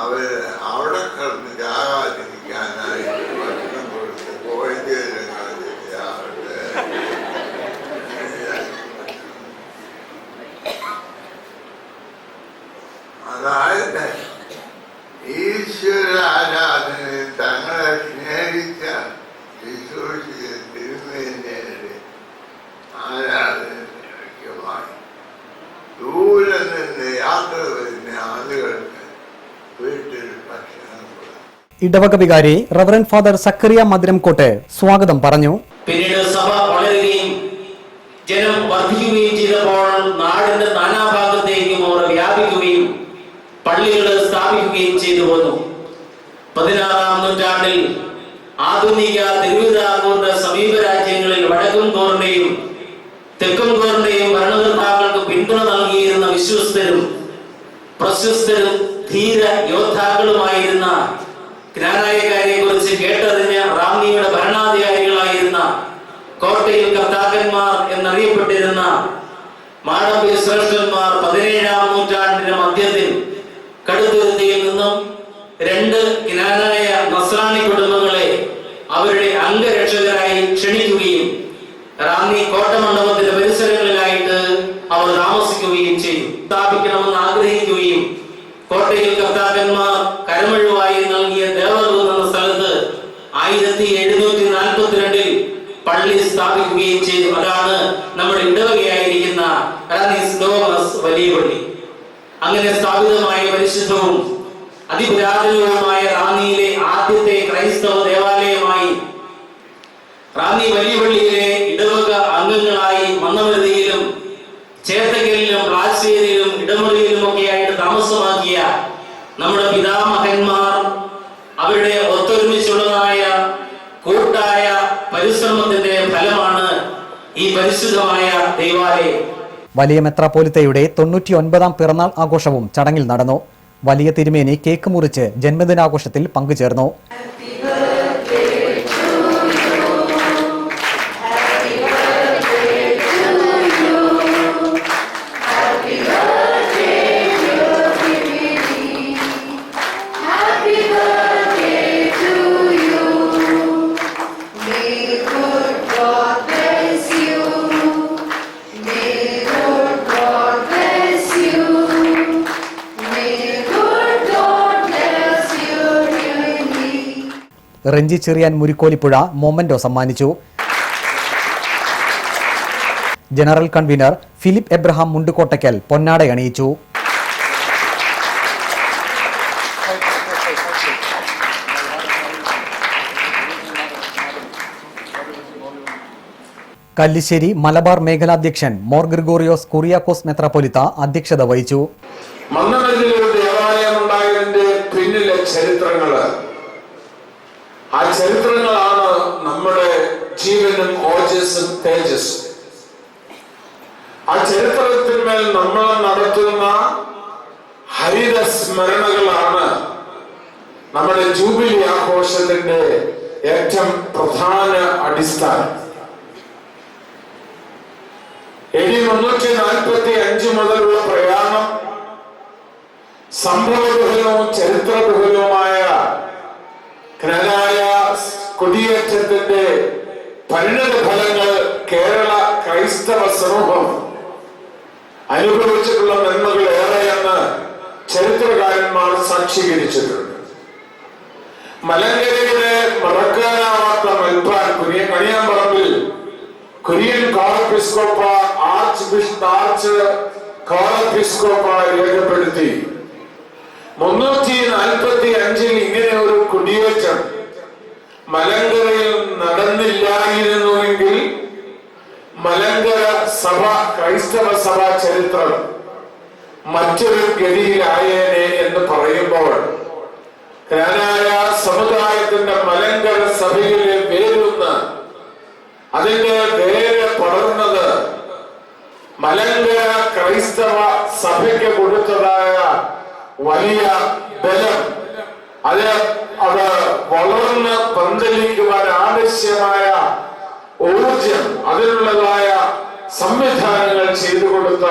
അവര് അവിടെ കിടന്ന് ജാകാതിരിക്കാനായിട്ട് ഭക്ഷണം കൊടുത്ത് അതായത് ഈശ്വര ആരാധനയെ തങ്ങളെ സ്നേഹിച്ച വിശ്വസിച്ച തിരുമേനിയുടെ ആരാധനയ്ക്കുമായി ദൂരെ നിന്ന് യാത്ര വരുന്ന ആളുകൾക്ക് വീട്ടിൽ ഭക്ഷണം കൊടുക്കും.
ഇടവക വികാരി റവറൻ ഫാദർ സക്കറിയ മധുരംകോട്ട് സ്വാഗതം പറഞ്ഞു.
പിന്നീട് സഭ വളരുകയും ജനം വർദ്ധിക്കുകയും ചെയ്തപ്പോൾ നാടിന്റെ നാനാഭാഗത്തേക്കും അവർ വ്യാപിക്കുകയും പള്ളികൾ സ്ഥാപിക്കുകയും ചെയ്തു വന്നു. 16-ാം നൂറ്റാണ്ടിൽ ആധുനിക തിരുവിതാംകൂറിന്റെ സമീപ രാജ്യങ്ങളിൽ വടക്കും കോറിന്റെയും തെക്കും കോറിന്റെയും ഭരണകർത്താക്കൾക്ക് പിന്തുണ നൽകിയിരുന്ന വിശ്വസ്തരും പ്രശസ്തരും ധീര യോദ്ധാക്കളുമായിരുന്ന ജ്ഞാനായക്കാരെ കുറിച്ച് കേട്ടറിഞ്ഞ റാന്നിയുടെ ഭരണാധികാരികളായിരുന്ന കോട്ടയിൽ കർത്താക്കന്മാർ എന്നറിയപ്പെട്ടിരുന്ന മാടമ്പി ശ്രേഷ്ഠന്മാർ 17-ാം നൂറ്റാണ്ടിന്റെ മധ്യത്തിൽ കടുത്തുരുത്തിയിൽ നിന്നും 2 ജ്ഞാനായ നസ്രാണി കുടുംബങ്ങളെ അവരുടെ അംഗരക്ഷകരായി ക്ഷണിക്കുകയും റാന്നി കോട്ടമണ്ഡപത്തിന്റെ പരിസരങ്ങളിലായിട്ട് അവർ താമസിക്കുകയും ചെയ്തു. സ്ഥാപിക്കണമെന്ന് ആഗ്രഹിക്കുകയും കോട്ടയിൽ കർത്താക്കന്മാർ കരമഴുവായി നൽകിയ ദേവദൂത് എന്ന സ്ഥലത്ത് 1742 പള്ളി സ്ഥാപിക്കുകയും ചെയ്തു. അതാണ് നമ്മുടെ ഇടവകയായിരിക്കുന്ന വലിയ പള്ളി. അങ്ങനെ സ്ഥാപിതമായ പരിശുദ്ധവും അതിപുരാതനവുമായ റാന്നിയിലെ ആദ്യത്തെ ക്രൈസ്തവ ദേവാലയമായി റാന്നി വലിയ പള്ളിയിലെ ഇടവക അംഗങ്ങളായി മന്നമരുതിയിലും ചേർത്തക്കലിലും പ്ലാശ്ശേരിയിലും ഇടമുറിയിലും ഒക്കെയായിട്ട് താമസമാക്കിയ നമ്മുടെ പിതാമഹന്മാർ അവരുടെ ഒത്തൊരുമിച്ചുള്ളതായ കൂട്ടായ പരിശ്രമത്തിന്റെ ഫലമാണ് ഈ പരിശുദ്ധമായ ദൈവാലയം.
വലിയ മെത്രാപ്പോലിത്തയുടെ 99-ാം പിറന്നാൾ ആഘോഷവും ചടങ്ങിൽ നടന്നു. വലിയ തിരുമേനി കേക്ക് മുറിച്ച് ജന്മദിനാഘോഷത്തിൽ പങ്കുചേർന്നു. റെഞ്ചി ചെറിയാൻ മുരിക്കോലിപ്പുഴ മൊമന്റോ സമ്മാനിച്ചു. General convener Philip Abraham Mundukottackal പൊന്നാട അണിയിച്ചു. കല്ലിശ്ശേരി മലബാർ മേഖലാധ്യക്ഷൻ മോർ ഗ്രിഗോറിയോസ് കുറിയാക്കോസ് മെത്രാപ്പൊലിത്ത അധ്യക്ഷത വഹിച്ചു.
മന്നമരുതിലൊരു ദേവാലയം ഉണ്ടായതിന്റെ പിന്നിലെ ചരിത്രങ്ങള്, ആ ചരിത്രങ്ങളാണ് നമ്മുടെ ജീവനും ഓജസ്സും തേജസ്സും. ആ ചരിത്രത്തിന്മേൽ നമ്മൾ നടത്തുന്ന ഹരിത സ്മരണകളാണ് നമ്മുടെ ജൂബിലി ആഘോഷത്തിന്റെ ഏറ്റവും പ്രധാന അടിസ്ഥാനം. AD 345 മുതലുള്ള പ്രയാണം സംഭവബഹുലവും ചരിത്രബഹുലവുമായ ജ്ഞാനായ കൊടിയേറ്റത്തിന്റെ പരിണത ഫലങ്ങൾ കേരള ക്രൈസ്തവ സമൂഹം അനുഭവിച്ചിട്ടുള്ള നന്മകൾ ഏറെയെന്ന് ചരിത്രകാരന്മാർ സാക്ഷീകരിച്ചിട്ടുണ്ട്. മലങ്കരയുടെ മറക്കാനാവാത്ത മൽപ്പാൻ കണിയാമ്പറമ്പിൽ കുര്യൻ കോറപ്പിസ്കോപ്പ ആർച്ച് കോറപ്പിസ്കോപ്പ രേഖപ്പെടുത്തി 345 ഇങ്ങനെ ഒരു കുടിയേറ്റം മലങ്കരയിൽ നടന്നില്ലായിരുന്നുവെങ്കിൽ മലങ്കര സഭ, ക്രൈസ്തവ സഭ ചരിത്രം മറ്റൊരു ഗതിയിലായേനെ എന്ന് പറയുമ്പോൾ ജ്ഞാനായ സമുദായത്തിന്റെ മലങ്കര സഭയിലെ വേരുന്ന് അതിന്റെ വേര് പടർന്നത് മലങ്കര ക്രൈസ്തവ സഭയ്ക്ക് കൊടുത്തതായ വലിയ ബലം, അത് വളർന്ന് പന്തലിക്കുവാൻ ആവശ്യമായ ഊർജം, അതിനുള്ളതായ സംവിധാനങ്ങൾ ചെയ്തു കൊടുത്ത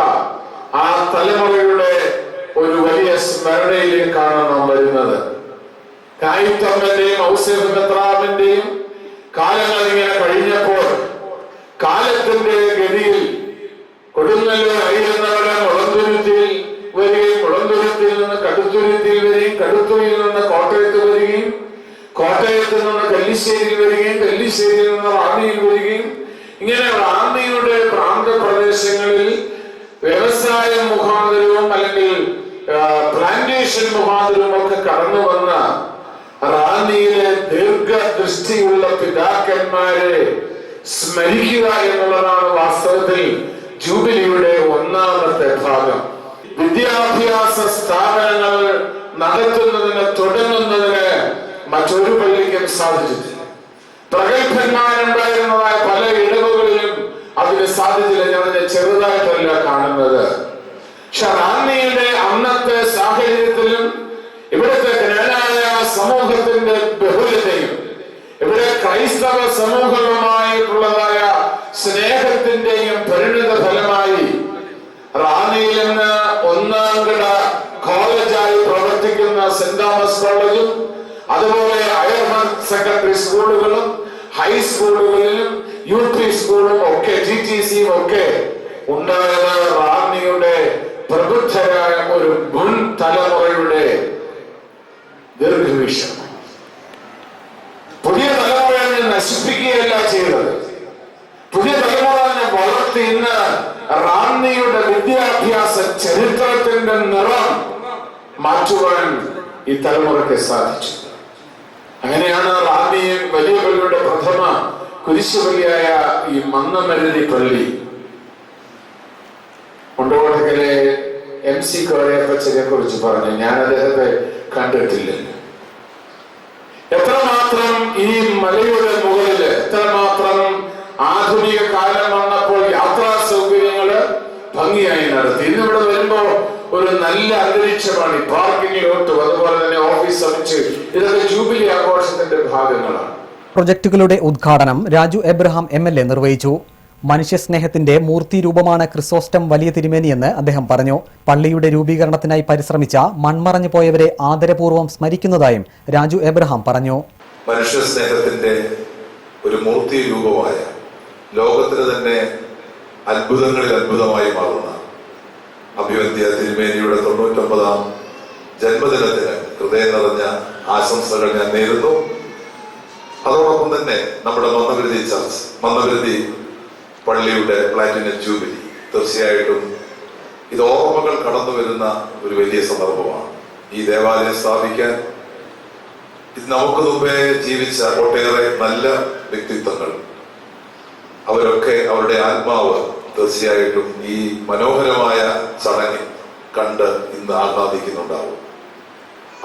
ആ തലമുറയുടെ ഒരു വലിയ സ്മരണയിലേക്കാണ് നാം വരുന്നത്. കായിത്തമ്മന്റെയും ഔസേഫ് മെത്രാവിന്റെയും കാലങ്ങൾ ഇങ്ങനെ കഴിഞ്ഞപ്പോൾ കാലത്തിന്റെ ഗതിയിൽ കൊടുങ്ങല്ലൂർ അയ്യുന്നവരെ മുളന്തുരുത്തിയിൽ വരികയും മുളന്തുരുത്തിയിൽ നിന്ന് കടുത്തുരുത്തിയിൽ വരികയും കടുത്തൂരിൽ നിന്ന് കോട്ടയത്ത് വരികയും കോട്ടയത്ത് നിന്ന് കല്ലിശ്ശേരിയിൽ വരികയും കല്ലിശ്ശേരിയിൽ നിന്ന് റാന്നിയിൽ വരികയും ഇങ്ങനെ റാന്നിയുടെ പ്രാന്തപ്രദേശങ്ങളിൽ വ്യവസായം മുഖാന്തരവും അല്ലെങ്കിൽ പ്ലാന്റേഷൻ മുഖാന്തരവും ഒക്കെ കടന്നു വന്ന റാന്നിയിലെ ദീർഘദൃഷ്ടിയുള്ള പിതാക്കന്മാരെ സ്മരിക്കുക എന്നുള്ളതാണ് വാസ്തവത്തിൽ ജൂബിലിയുടെ ഒന്നാമത്തെ ഭാഗം. വിദ്യാഭ്യാസ സ്ഥാപനങ്ങൾ നടത്തുന്നതിന് തുടങ്ങുന്നതിന് മറ്റൊരു പള്ളിക്കും സാധിച്ചിട്ടില്ല. പ്രഗത്ഭന്മാരുണ്ടായിരുന്നതായ പല ഇടവുകളിലും അതിന് സാധിച്ചില്ല. ഞാൻ അതിനെ ചെറുതായിട്ടല്ല കാണുന്നത്. പക്ഷെ റാന്നിയുടെ അന്നത്തെ സാഹചര്യത്തിലും ഇവിടുത്തെ ജ്ഞാനായ സമൂഹത്തിന്റെ ബഹുലതയും ഇവിടെ ക്രൈസ്തവ സമൂഹവുമായിട്ടുള്ളതായ സ്നേഹത്തിന്റെയും പരിണിത ഫലമായി റാന്നിയിൽ നിന്ന് ഒന്നാംകിട കോളേജായി പ്രവർത്തിക്കുന്ന സെന്റ് തോമസ് കോളേജും അതുപോലെ അയർമൻ സെക്കൻഡറി സ്കൂളുകളും ഹൈസ്കൂളുകളിലും UP സ്കൂളും ഒക്കെ GTCയും ഒക്കെ ഉണ്ടായത് റാന്നിയുടെ പ്രബുദ്ധരായ ഒരു മുൻ തലമുറയുടെ ദീർഘവീക്ഷണം. പുതിയ തലമുറയെ നശിപ്പിക്കുകയല്ല ചെയ്തത്. പുതിയ തലമുറയെ വളർത്തി ഇന്ന് റാന്നിയുടെ വിദ്യാഭ്യാസ ചരിത്രത്തിന്റെ നിറം മാറ്റുവാൻ ഈ തലമുറയ്ക്ക് സാധിച്ചു. അങ്ങനെയാണ് റാന്നി വലിയ പള്ളിയുടെ പ്രഥമ കുരിശുപള്ളിയായ ഈ മന്നമരുതി പള്ളി മുണ്ടോടക്കലെ MC കോരയപ്പച്ചനെ കുറിച്ച് പറഞ്ഞു. ഞാൻ അദ്ദേഹത്തെ കണ്ടിട്ടില്ലല്ലോ. എത്രമാത്രം ഈ മലയുടെ മുകളിൽ എത്രമാത്രം ആധുനിക കാലം വന്നപ്പോൾ യാത്രാ സൗകര്യങ്ങള് ഭംഗിയായി നടത്തി. ഇന്നിവിടെ വരുമ്പോ ഒരു നല്ല അന്തരീക്ഷമാണ്. ഈ പാർക്കിംഗ് ലോട്ടും അതുപോലെ തന്നെ ഓഫീസ് സമിച്ച് ഇതൊക്കെ ജൂബിലി ആഘോഷത്തിന്റെ ഭാഗങ്ങളാണ്.
പ്രൊജക്ടുകളുടെ ഉദ്ഘാടനം രാജു എബ്രഹാം MLA നിർവഹിച്ചു. മനുഷ്യസ്നേഹത്തിന്റെ മൂർത്തി രൂപമാണ് ക്രിസോസ്റ്റം വലിയ തിരുമേനിയെന്ന് അദ്ദേഹം പറഞ്ഞു. പള്ളിയുടെ രൂപീകരണത്തിനായി പരിശ്രമിച്ച മൺമറഞ്ഞു പോയവരെ ആദരപൂർവ്വം സ്മരിക്കുന്നതായും രാജു എബ്രഹാം പറഞ്ഞു.
മനുഷ്യസ്നേഹത്തിന്റെ ഒരു മൂർത്തി രൂപമായ ലോകത്തിന് തന്നെ അത്ഭുതങ്ങളിൽ അത്ഭുതമായി മാറുന്ന അഭിവന്ദ്യ തിരുമേനിയുടെ 99ാം ജന്മദിനത്തിന് ഹൃദയം നിറഞ്ഞ ആശംസകൾ ഞാൻ നേരുന്നു. അതോടൊപ്പം തന്നെ നമ്മുടെ മന്നവരുതി പള്ളിയുടെ പ്ലാറ്റിനം ജൂബിലി തീർച്ചയായിട്ടും ഇത് ഓർമ്മകൾ കടന്നു വരുന്ന ഒരു വലിയ സന്ദർഭമാണ്. ഈ ദേവാലയം സ്ഥാപിക്കാൻ ഇത് നമുക്ക് മുമ്പേ ജീവിച്ച ഒട്ടേറെ നല്ല വ്യക്തിത്വങ്ങൾ അവരൊക്കെ അവരുടെ ആത്മാവ് തീർച്ചയായിട്ടും ഈ മനോഹരമായ ചടങ്ങിൽ കണ്ട് ഇന്ന് ആഹ്ലാദിക്കുന്നുണ്ടാവും.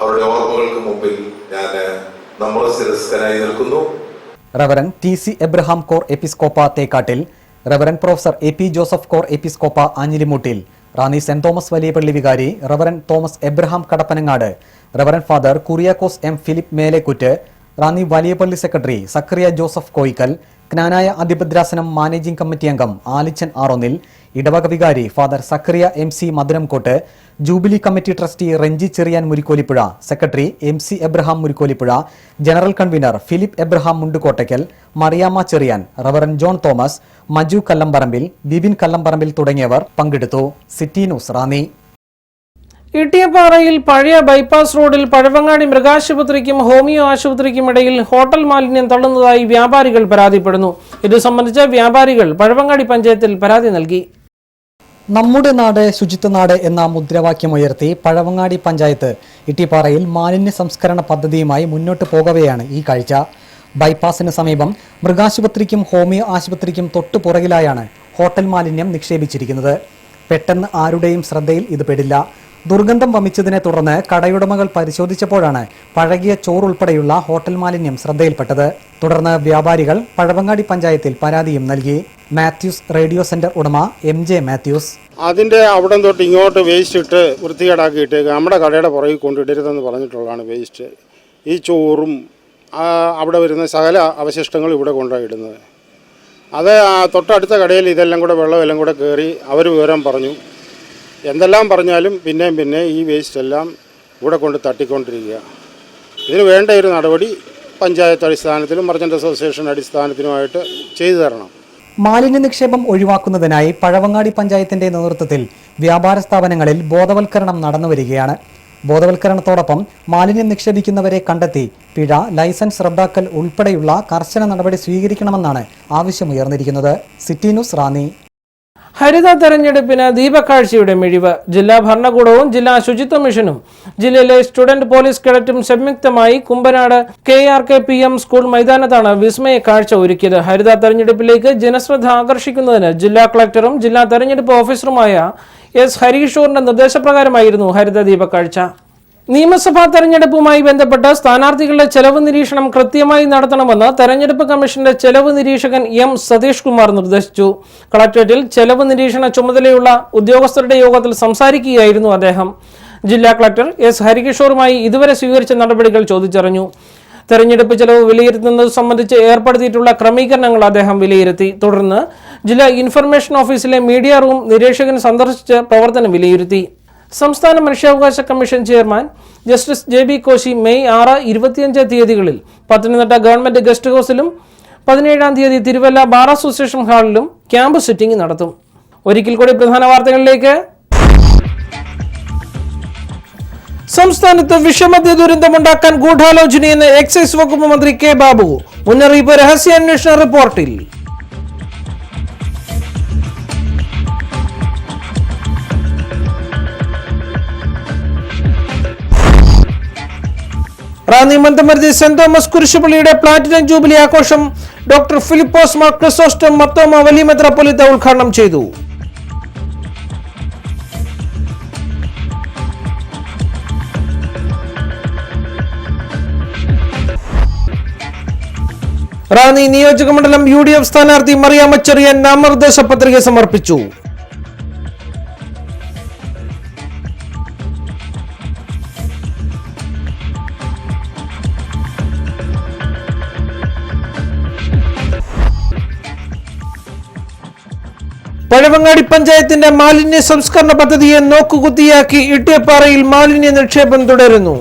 അവരുടെ ഓർമ്മകൾക്ക് മുമ്പിൽ ഞാൻ നമ്മുടെ ശിരസ്കനായി നിൽക്കുന്നു.
Reverend TC Abraham Cor Episcopa Thekkattil, reverend professor AP Joseph Cor Episcopa Anjilimoottil, Ranni saint Thomas വലിയ പള്ളി വികാരി reverend Thomas Abraham Kadappanangad, reverend father Kuriakose M Philip Melekkuttu, Ranni വലിയ പള്ളി സെക്രട്ടറി സക്രിയ ജോസഫ് കോയിക്കൽ, ജ്ഞാനായ അതിഭദ്രാസനം മാനേജിംഗ് കമ്മിറ്റി അംഗം ആലിച്ചൻ ആറോന്നിൽ, ഇടവക വികാരി father Zacharia MC Madhuramkottu, jubilee committee trustee Renji Cherian Murikkolippuzha, secretary MC Abraham Murikkolippuzha, general convener Philip Abraham Mundukottackal, Mariyamma Cherian, reverend John Thomas, Maju Kallamparambil, Bibin Kallamparambil തുടങ്ങിയവർ പങ്കെടുത്തു. City news Ranni.
ഇട്ടിയപ്പാറയിൽ പഴയ ബൈപ്പാസ് റോഡിൽ പഴവങ്ങാടി മൃഗാശുപത്രിക്കും ഹോമിയോ ആശുപത്രിക്കും ഇടയിൽ ഹോട്ടൽ മാലിന്യം തള്ളുന്നതായി വ്യാപാരികൾ പരാതിപ്പെടുന്നു. ഇത് സംബന്ധിച്ച് വ്യാപാരികൾ പഴവങ്ങാടി പഞ്ചായത്തിൽ പരാതി നൽകി.
നമ്മുടെ നാട് ശുചിത്വ നാട് എന്ന മുദ്രാവാക്യമുയർത്തി പഴവങ്ങാടി പഞ്ചായത്ത് ഇട്ടിപ്പാറയിൽ മാലിന്യ സംസ്കരണ പദ്ധതിയുമായി മുന്നോട്ട് പോകവെയാണ് ഈ കാഴ്ച. ബൈപ്പാസിന് സമീപം മൃഗാശുപത്രിക്കും ഹോമിയോ ആശുപത്രിക്കും തൊട്ടുപുറകിലായാണ് ഹോട്ടൽ മാലിന്യം നിക്ഷേപിച്ചിരിക്കുന്നത്. പെട്ടെന്ന് ആരുടെയും ശ്രദ്ധയിൽ ഇത് പെടില്ല. ദുർഗന്ധം വമിച്ചതിനെ തുടർന്ന് കടയുടമകൾ പരിശോധിച്ചപ്പോഴാണ് പഴകിയ ചോറുൾപ്പെടെയുള്ള ഹോട്ടൽ മാലിന്യം ശ്രദ്ധയിൽപ്പെട്ടത്. തുടർന്ന് വ്യാപാരികൾ പഴവങ്ങാടി പഞ്ചായത്തിൽ പരാതിയും നൽകി. മാത്യൂസ് റേഡിയോ സെന്റർ ഉടമ MJ മാത്യൂസ്.
അതിൻ്റെ അവിടം തൊട്ട് ഇങ്ങോട്ട് വേസ്റ്റ് ഇട്ട് വൃത്തികേടാക്കിയിട്ട് നമ്മുടെ കടയുടെ പുറകിൽ കൊണ്ടിടരുതെന്ന് പറഞ്ഞിട്ടുള്ളതാണ് വേസ്റ്റ്. ഈ ചോറും അവിടെ വരുന്ന സകല അവശിഷ്ടങ്ങളും ഇവിടെ കൊണ്ടുപോയിടുന്നത്. അത് തൊട്ടടുത്ത കടയിൽ ഇതെല്ലാം കൂടെ വെള്ളമെല്ലാം കൂടെ കയറി അവർ വിവരം പറഞ്ഞു. എന്തെല്ലാം പറഞ്ഞാലും പിന്നെ ഈ വേസ്റ്റ് എല്ലാം ഇവിടെ കൊണ്ട് തട്ടിക്കൊണ്ടിരിക്കുക. ഇതിന് വേണ്ട ഒരു നടപടി പഞ്ചായത്ത് അടിസ്ഥാനത്തിലും മർച്ചൻ്റ് അസോസിയേഷൻ അടിസ്ഥാനത്തിലുമായിട്ട് ചെയ്തു തരണം.
മാലിന്യ നിക്ഷേപം ഒഴിവാക്കുന്നതിനായി പഴവങ്ങാടി പഞ്ചായത്തിന്റെ നേതൃത്വത്തിൽ വ്യാപാര സ്ഥാപനങ്ങളിൽ ബോധവൽക്കരണം നടന്നുവരികയാണ്. ബോധവൽക്കരണത്തോടൊപ്പം മാലിന്യം നിക്ഷേപിക്കുന്നവരെ കണ്ടെത്തി പിഴ, ലൈസൻസ് റദ്ദാക്കൽ ഉൾപ്പെടെയുള്ള കർശന നടപടി സ്വീകരിക്കണമെന്നാണ് ആവശ്യമുയർന്നിരിക്കുന്നത്. City news Ranni.
ഹരിത തെരഞ്ഞെടുപ്പിന് ദീപക്കാഴ്ചയുടെ മിഴിവ്. ജില്ലാ ഭരണകൂടവും ജില്ലാ ശുചിത്വ മിഷനും ജില്ലയിലെ സ്റ്റുഡന്റ് പോലീസ് കേഡറ്റും സംയുക്തമായി കുമ്പനാട് KRK-PM സ്കൂൾ മൈതാനത്താണ് വിസ്മയ കാഴ്ച ഒരുക്കിയത്. ഹരിത തെരഞ്ഞെടുപ്പിലേക്ക് ജനശ്രദ്ധ ആകർഷിക്കുന്നതിന് ജില്ലാ കളക്ടറും ജില്ലാ തെരഞ്ഞെടുപ്പ് ഓഫീസറുമായ S ഹരികിഷോറിന്റെ നിർദ്ദേശപ്രകാരമായിരുന്നു ഹരിത ദീപക്കാഴ്ച. നിയമസഭാ തെരഞ്ഞെടുപ്പുമായി ബന്ധപ്പെട്ട് സ്ഥാനാർത്ഥികളുടെ ചെലവ് നിരീക്ഷണം കൃത്യമായി നടത്തണമെന്ന് തെരഞ്ഞെടുപ്പ് കമ്മീഷന്റെ ചെലവ് നിരീക്ഷകൻ M സതീഷ് കുമാർ നിർദ്ദേശിച്ചു. കളക്ടറേറ്റിൽ ചെലവ് നിരീക്ഷണ ചുമതലയുള്ള ഉദ്യോഗസ്ഥരുടെ യോഗത്തിൽ സംസാരിക്കുകയായിരുന്നു അദ്ദേഹം. ജില്ലാ കളക്ടർ S ഹരികിഷോറുമായി ഇതുവരെ സ്വീകരിച്ച നടപടികൾ ചോദിച്ചറിഞ്ഞു. തെരഞ്ഞെടുപ്പ് ചെലവ് വിലയിരുത്തുന്നത് സംബന്ധിച്ച് ഏർപ്പെടുത്തിയിട്ടുള്ള ക്രമീകരണങ്ങൾ അദ്ദേഹം വിലയിരുത്തി. തുടർന്ന് ജില്ലാ ഇൻഫർമേഷൻ ഓഫീസിലെ മീഡിയ റൂം നിരീക്ഷകൻ സന്ദർശിച്ച് പ്രവർത്തനം വിലയിരുത്തി. സംസ്ഥാന മനുഷ്യാവകാശ commission chairman justice JB Koshy May 6, 25 തീയതികളിൽ പത്തനംതിട്ട ഗവൺമെന്റ് ഗസ്റ്റ് ഹൗസിലും 17-ാം തീയതി തിരുവല്ല ബാർ അസോസിയേഷൻ ഹാളിലും ക്യാമ്പ് സിറ്റിംഗ് നടത്തും. ഒരിക്കൽ കൂടി പ്രധാന വാർത്തകളിലേക്ക്. സംസ്ഥാനത്ത് വിഷമദ്യ ദുരന്തമുണ്ടാക്കാൻ ഗൂഢാലോചനയെന്ന് എക്സൈസ് വകുപ്പ് മന്ത്രി K ബാബു. മുന്നറിയിപ്പ് രഹസ്യാന്വേഷണ റിപ്പോർട്ടിൽ. റാന്നി മന്തമരുതി സെന്റ് തോമസ് കുരിശുപള്ളിയുടെ പ്ലാറ്റിനം ജൂബിലി ആഘോഷം ഡോക്ടർ ഫിലിപ്പോസ് മാർ ക്രിസോസ്റ്റം മർത്തോമ വലിയ മെത്രാപ്പൊലീത്ത ഉദ്ഘാടനം ചെയ്തു. റാന്നി നിയോജകമണ്ഡലം UDF സ്ഥാനാർത്ഥി മറിയാമ്മ ചെറിയാൻ നാമനിർദ്ദേശ പത്രിക സമർപ്പിച്ചു. പഴവങ്ങാടി പഞ്ചായത്തിന്റെ മാലിന്യ സംസ്കരണ പദ്ധതിയെ നോക്കുകുത്തിയാക്കി ഇട്ടിയപ്പാറയിൽ മാലിന്യ നിക്ഷേപം തുടരുന്നു.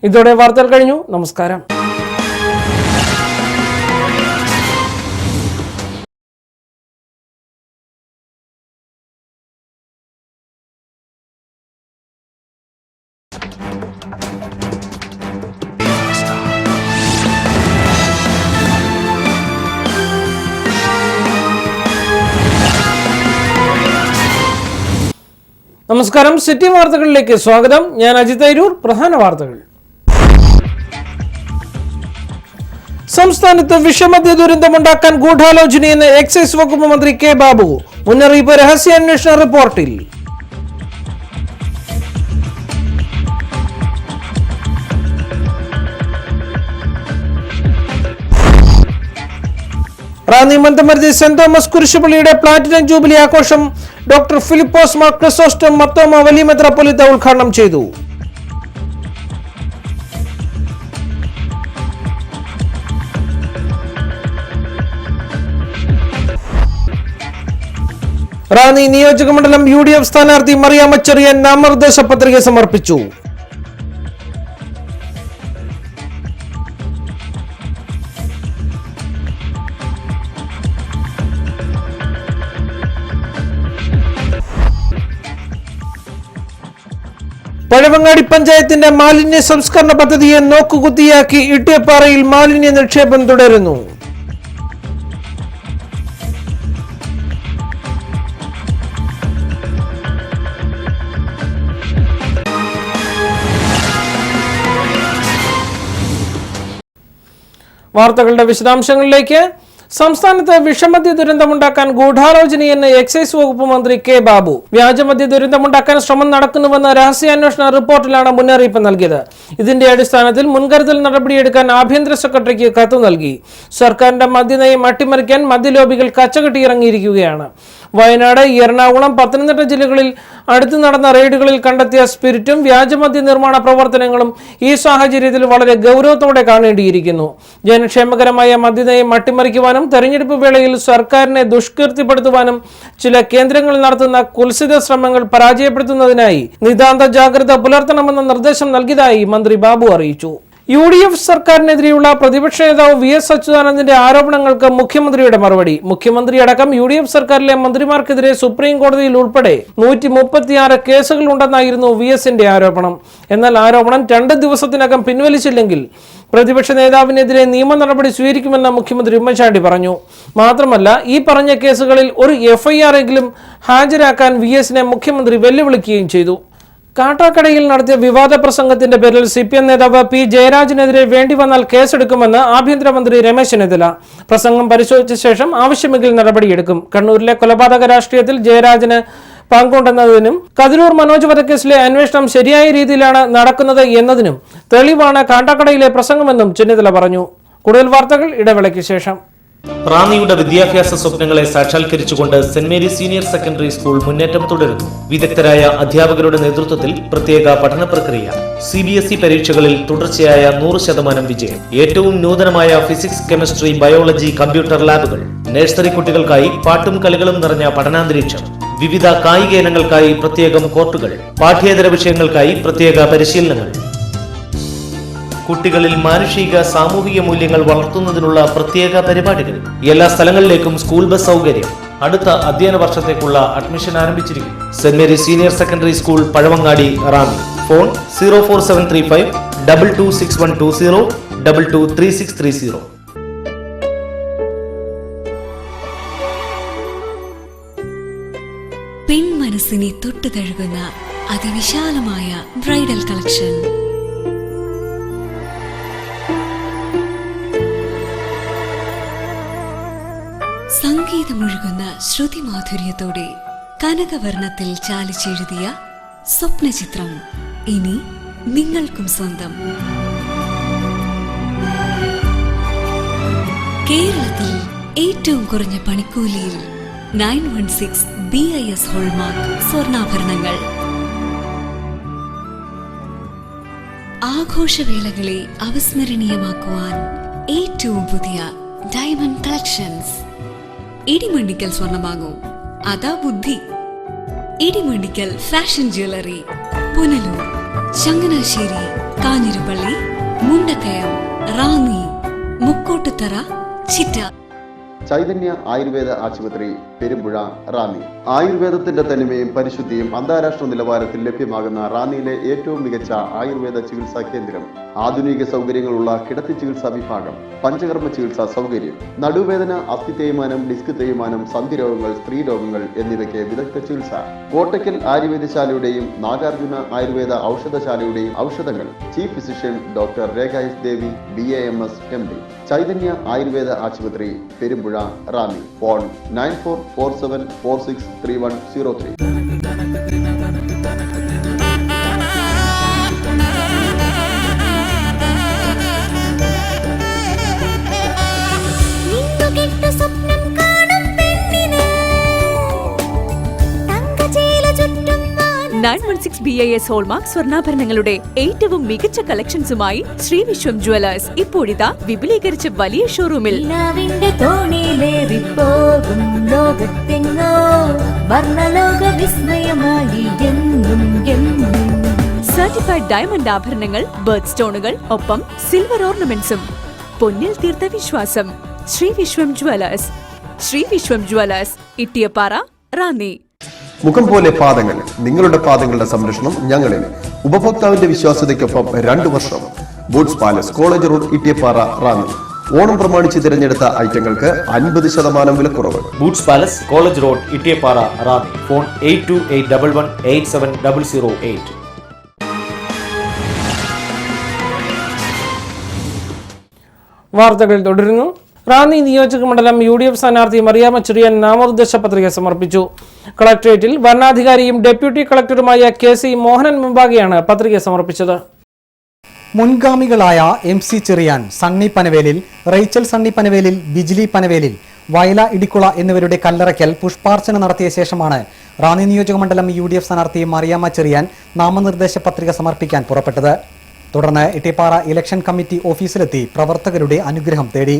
ഇതോടെ വാർത്തകൾ കഴിഞ്ഞു. നമസ്കാരം. നമസ്കാരം. സിറ്റി വാർത്തകളിലേക്ക് സ്വാഗതം. ഞാൻ അജിത് തൈരൂർ. പ്രധാന വാർത്തകൾ. സംസ്ഥാനത്ത് വിഷമദ്യ ദുരന്തമുണ്ടാക്കാൻ ഗൂഢാലോചനയെന്ന് എക്സൈസ് വകുപ്പ് മന്ത്രി കെ ബാബു. മുന്നറിയിപ്പ് രഹസ്യാന്വേഷണ റിപ്പോർട്ടിൽ. റാന്നി മന്തമരുതി സെന്റ് തോമസ് കുരിശുപള്ളിയുടെ പ്ലാറ്റിനം ജൂബിലി ആഘോഷം ഡോക്ടർ ഫിലിപ്പോസ് മാർ ക്രിസോസ്റ്റം മർത്തോമ വലിയ മെത്രാപ്പൊലീത്ത ഉദ്ഘാടനം ചെയ്തു. റാന്നി നിയോജകമണ്ഡലം UDF സ്ഥാനാർത്ഥി മറിയാമ്മ ചെറിയാൻ നാമനിർദ്ദേശ പത്രിക സമർപ്പിച്ചു. പഴവങ്ങാടി പഞ്ചായത്തിന്റെ മാലിന്യ സംസ്കരണ പദ്ധതിയെ നോക്കുകുത്തിയാക്കി ഇട്ടിയപ്പാറയിൽ മാലിന്യ നിക്ഷേപം തുടരുന്നു. വാർത്തകളുടെ വിശദാംശങ്ങളിലേക്ക്. സംസ്ഥാനത്ത് വിഷമദ്യ ദുരന്തമുണ്ടാക്കാൻ ഗൂഢാലോചനയെന്ന് എക്സൈസ് വകുപ്പ് മന്ത്രി കെ ബാബു. വ്യാജമദ്യ ദുരന്തമുണ്ടാക്കാൻ ശ്രമം നടക്കുന്നുവെന്ന രഹസ്യാന്വേഷണ റിപ്പോർട്ടിലാണ് മുന്നറിയിപ്പ് നൽകിയത്. ഇതിന്റെ അടിസ്ഥാനത്തിൽ മുൻകരുതൽ നടപടിയെടുക്കാൻ ആഭ്യന്തര സെക്രട്ടറിക്ക് കത്ത് നൽകി. സർക്കാരിന്റെ മദ്യനയം അട്ടിമറിക്കാൻ മദ്യലോബികൾ കച്ചകെട്ടിയിറങ്ങിയിരിക്കുകയാണ്. വയനാട്, എറണാകുളം, പത്തനംതിട്ട ജില്ലകളിൽ അടുത്ത് നടന്ന റെയ്ഡുകളിൽ കണ്ടെത്തിയ സ്പിരിറ്റും വ്യാജമദ്യ നിർമ്മാണ പ്രവർത്തനങ്ങളും ഈ സാഹചര്യത്തിൽ വളരെ ഗൗരവത്തോടെ കാണേണ്ടിയിരിക്കുന്നു. ജനക്ഷേമകരമായ മദ്യനയം അട്ടിമറിക്കുവാനും തെരഞ്ഞെടുപ്പ് വേളയിൽ സർക്കാരിനെ ദുഷ്കീർത്തിപ്പെടുത്തുവാനും ചില കേന്ദ്രങ്ങൾ നടത്തുന്ന കുൽസിത ശ്രമങ്ങൾ പരാജയപ്പെടുത്തുന്നതിനായി നിതാന്ത ജാഗ്രത പുലർത്തണമെന്ന നിർദ്ദേശം നൽകിയതായി മന്ത്രി ബാബു അറിയിച്ചു. UDF സർക്കാരിനെതിരെയുള്ള പ്രതിപക്ഷ നേതാവ് VS അച്യുതാനന്ദന്റെ ആരോപണങ്ങൾക്ക് മുഖ്യമന്ത്രിയുടെ മറുപടി. മുഖ്യമന്ത്രി അടക്കം UDF സർക്കാരിലെ മന്ത്രിമാർക്കെതിരെ സുപ്രീം കോടതിയിൽ ഉൾപ്പെടെ 136 കേസുകൾ ഉണ്ടെന്നായിരുന്നു VSന്റെ ആരോപണം. എന്നാൽ ആരോപണം 2 ദിവസത്തിനകം പിൻവലിച്ചില്ലെങ്കിൽ പ്രതിപക്ഷ നേതാവിനെതിരെ നിയമ നടപടി സ്വീകരിക്കുമെന്ന് മുഖ്യമന്ത്രി ഉമ്മൻചാണ്ടി പറഞ്ഞു. മാത്രമല്ല, ഈ പറഞ്ഞ കേസുകളിൽ ഒരു FIR എങ്കിലും ഹാജരാക്കാൻ VSനെ മുഖ്യമന്ത്രി വെല്ലുവിളിക്കുകയും ചെയ്തു. കാട്ടാക്കടയിൽ നടത്തിയ വിവാദ പ്രസംഗത്തിന്റെ പേരിൽ CPM നേതാവ് P. ജയരാജനെതിരെ വേണ്ടി വന്നാൽ കേസെടുക്കുമെന്ന് ആഭ്യന്തരമന്ത്രി രമേശ് ചെന്നിത്തല. പ്രസംഗം പരിശോധിച്ച ശേഷം ആവശ്യമെങ്കിൽ നടപടിയെടുക്കും. കണ്ണൂരിലെ കൊലപാതക രാഷ്ട്രീയത്തിൽ ജയരാജന് പങ്കുണ്ടെന്നതിനും കതിരൂർ മനോജ് വധക്കേസിലെ അന്വേഷണം ശരിയായ രീതിയിലാണ് നടക്കുന്നത് എന്നതിനും തെളിവാണ് കാട്ടാക്കടയിലെ പ്രസംഗമെന്നും ചെന്നിത്തല പറഞ്ഞു. കൂടുതൽ വാർത്തകൾ ഇടവേളയ്ക്ക് ശേഷം.
റാന്നിയുടെ വിദ്യാഭ്യാസ സ്വപ്നങ്ങളെ സാക്ഷാത്കരിച്ചുകൊണ്ട് saint Mary's senior secondary school മുന്നേറ്റം തുടരുന്നു. വിദഗ്ധരായ അധ്യാപകരുടെ നേതൃത്വത്തിൽ പ്രത്യേക പഠന പ്രക്രിയ. CBSE പരീക്ഷകളിൽ തുടർച്ചയായ 100% വിജയം. ഏറ്റവും നൂതനമായ ഫിസിക്സ്, കെമിസ്ട്രി, ബയോളജി, കമ്പ്യൂട്ടർ ലാബുകൾ. നഴ്സറി കുട്ടികൾക്കായി പാട്ടും കളികളും നിറഞ്ഞ പഠനാന്തരീക്ഷം. വിവിധ കായിക ഇനങ്ങൾക്കായി പ്രത്യേകം കോർട്ടുകൾ. പാഠ്യേതര വിഷയങ്ങൾക്കായി പ്രത്യേക പരിശീലനങ്ങൾ. കുട്ടികളിൽ മാനുഷിക സാമൂഹിക മൂല്യങ്ങൾ വളർത്തുന്നതിനുള്ള പ്രത്യേക പരിപാടികൾ. എല്ലാ സ്ഥലങ്ങളിലേക്കും സ്കൂൾ ബസ് സൗകര്യം. അടുത്ത അധ്യയന വർഷത്തേക്കുള്ള അഡ്മിഷൻ ആരംഭിച്ചിരിക്കുന്നു. Saint Mary's senior secondary school, Pazhavangadi, Ranni. Phone 04735 226120 223630.
പെൺമനസ്സിനെ തൊട്ടു തഴുകുന്ന അതിവിശാലമായ ബ്രൈഡൽ കളക്ഷൻ. സംഗീതമൊഴുകുന്ന ശ്രുതിമാധുര്യത്തോടെ കനകവർണ്ണത്തിൽ ചാലിച്ചെഴുതിയ സ്വപ്നചിത്രം ഇനി നിങ്ങൾക്കും സ്വന്തം. കേരളത്തിൽ ഏറ്റവും കുറഞ്ഞ പണിക്കൂലിയിൽ 916 BIS ഹോൾമാർക്ക് സ്വർണ്ണാഭരണങ്ങൾ. ആഘോഷവേളകളെ അവിസ്മരണീയമാക്കുവാൻ ഏറ്റവും പുതിയ ഡയമണ്ട് കളക്ഷൻസ്. ഇടിമണ്ണിക്കൽ സ്വർണ്ണമാകൂ, അതാ ബുദ്ധി. ഇടിമണ്ണിക്കൽ ഫാഷൻ ജ്വല്ലറി, പുനലൂർ, ചങ്ങനാശ്ശേരി, കാഞ്ഞിരപ്പള്ളി, മുണ്ടക്കയം, റാന്നി, മുക്കോട്ടുത്തറ, ചിറ്റ.
ചൈതന്യ ആയുർവേദ ആശുപത്രി, പെരുമ്പുഴ, റാന്നി. ആയുർവേദത്തിന്റെ തനിമയും പരിശുദ്ധിയും അന്താരാഷ്ട്ര നിലവാരത്തിൽ ലഭ്യമാകുന്ന റാന്നിയിലെ ഏറ്റവും മികച്ച ആയുർവേദ ചികിത്സാ കേന്ദ്രം. ആധുനിക സൗകര്യങ്ങളുള്ള കിടത്തി ചികിത്സാ വിഭാഗം, പഞ്ചകർമ്മ ചികിത്സാ സൗകര്യം, നടുവേദന, അസ്ഥി തേയ്മാനം, ഡിസ്ക് തേയ്മാനം, സന്ധി രോഗങ്ങൾ, സ്ത്രീ രോഗങ്ങൾ എന്നിവയ്ക്ക് വിദഗ്ധ ചികിത്സ. കോട്ടയ്ക്കൽ ആയുർവേദശാലയുടെയും നാഗാർജുന ആയുർവേദ ഔഷധശാലയുടെയും ഔഷധങ്ങൾ. Chief physician doctor Rekha S Devi, BAMS, MD. Chaitanya Ayurveda ആശുപത്രി, Perumpuzha, Ranni. Phone 9447463103.
BIS hallmark സ്വർണ്ണാഭരണങ്ങളുടെ ഏറ്റവും മികച്ച കളക്ഷൻസുമായി ശ്രീ വിശ്വം ജ്വല്ലേഴ്സ് ഇപ്പോഴിതാ വിപുലീകരിച്ച വലിയ ഷോറൂമിൽ. സർട്ടിഫൈഡ് ഡയമണ്ട് ആഭരണങ്ങൾ, ബർത്ത് സ്റ്റോണുകൾ, ഒപ്പം സിൽവർ ഓർണമെന്റ്സും. പൊന്നിൽ തീർത്ത വിശ്വാസം. ശ്രീ വിശ്വം ജ്വല്ലേഴ്സ്. ശ്രീ വിശ്വം ജ്വല്ലേഴ്സ്, ഇട്ടിയപ്പാറ, റാന്നി.
മുഖം പോലെ പാദങ്ങൾ. നിങ്ങളുടെ പാദങ്ങളുടെ സംരക്ഷണം ഞങ്ങളിൽ. ഉപഭോക്താവിന്റെ വിശ്വാസ്യതയ്ക്കൊപ്പം 2 വർഷം. Boots Palace, College Road, Ittiyappara, Ranni. Onam പ്രമാണിച്ച് തിരഞ്ഞെടുത്ത ഐറ്റങ്ങൾക്ക് 50% വിലക്കുറവ്.
Boots Palace, College Road, Ittiyappara, Ranni. Phone 8281187008.
വാർത്തകൾ തുടരുന്നു. റാന്നി നിയോജക മണ്ഡലം UDF സ്ഥാനാർത്ഥി മറിയാമ്മ ചെറിയാൻ നാമനിർദ്ദേശ പത്രിക സമർപ്പിച്ചു. കളക്ടറേറ്റിൽ വരണാധികാരിയും ഡെപ്യൂട്ടി കളക്ടറുമായ KC മോഹനൻ മുമ്പാകെയാണ് പത്രിക സമർപ്പിച്ചത്.
മുൻഗാമികളായ MC ചെറിയാൻ, സണ്ണി പനവേലിൽ, റേച്ചൽ സണ്ണി പനവേലിൽ, ബിജിലി പനവേലിൽ, വയല ഇടിക്കുള എന്നിവരുടെ കല്ലറയ്ക്കൽ പുഷ്പാർച്ചന നടത്തിയ ശേഷമാണ് റാന്നി നിയോജക മണ്ഡലം UDF സ്ഥാനാർത്ഥി മറിയാമ്മ ചെറിയാൻ നാമനിർദ്ദേശ പത്രിക സമർപ്പിക്കാൻ പുറപ്പെട്ടത്. തുടർന്ന് ഇട്ടിപ്പാറ ഇലക്ഷൻ കമ്മിറ്റി ഓഫീസിലെത്തി പ്രവർത്തകരുടെ അനുഗ്രഹം തേടി.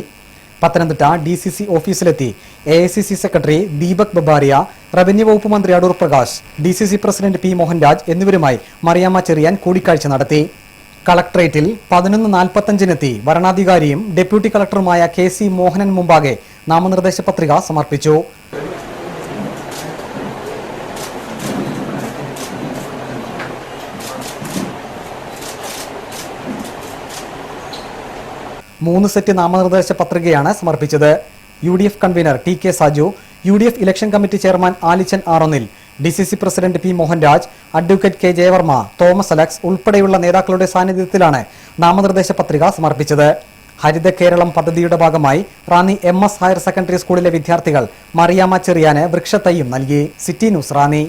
പത്തനംതിട്ട DCC ഓഫീസിലെത്തി AICC secretary Deepak Babaria, revenue വകുപ്പ് മന്ത്രി Adoor Prakash, DCC president P Mohanraj എന്നിവരുമായി മറിയാമ്മ ചെറിയാൻ കൂടിക്കാഴ്ച നടത്തി. കളക്ടറേറ്റിൽ 11:45 വരണാധികാരിയും ഡെപ്യൂട്ടി കളക്ടറുമായ KC മോഹനൻ മുമ്പാകെ നാമനിർദ്ദേശ പത്രിക സമർപ്പിച്ചു. മൂന്ന് സെറ്റ് നാമനിർദ്ദേശ പത്രികയാണ് സമർപ്പിച്ചത്. UDF convener TK Saju, UDF election committee chairman Alichan Aronnil, DCC president P Mohanraj, advocate K Jayavarma, Thomas Alex ഉൾപ്പെടെയുള്ള നേതാക്കളുടെ സാന്നിധ്യത്തിലാണ് നാമനിർദ്ദേശ പത്രിക സമർപ്പിച്ചത്. ഹരിത കേരളം പദ്ധതിയുടെ ഭാഗമായി റാന്നി MS ഹയർ സെക്കൻഡറി സ്കൂളിലെ വിദ്യാർത്ഥികൾ മറിയാമ്മ ചെറിയാന് വൃക്ഷത്തൈയും നൽകി. City news, Ranni.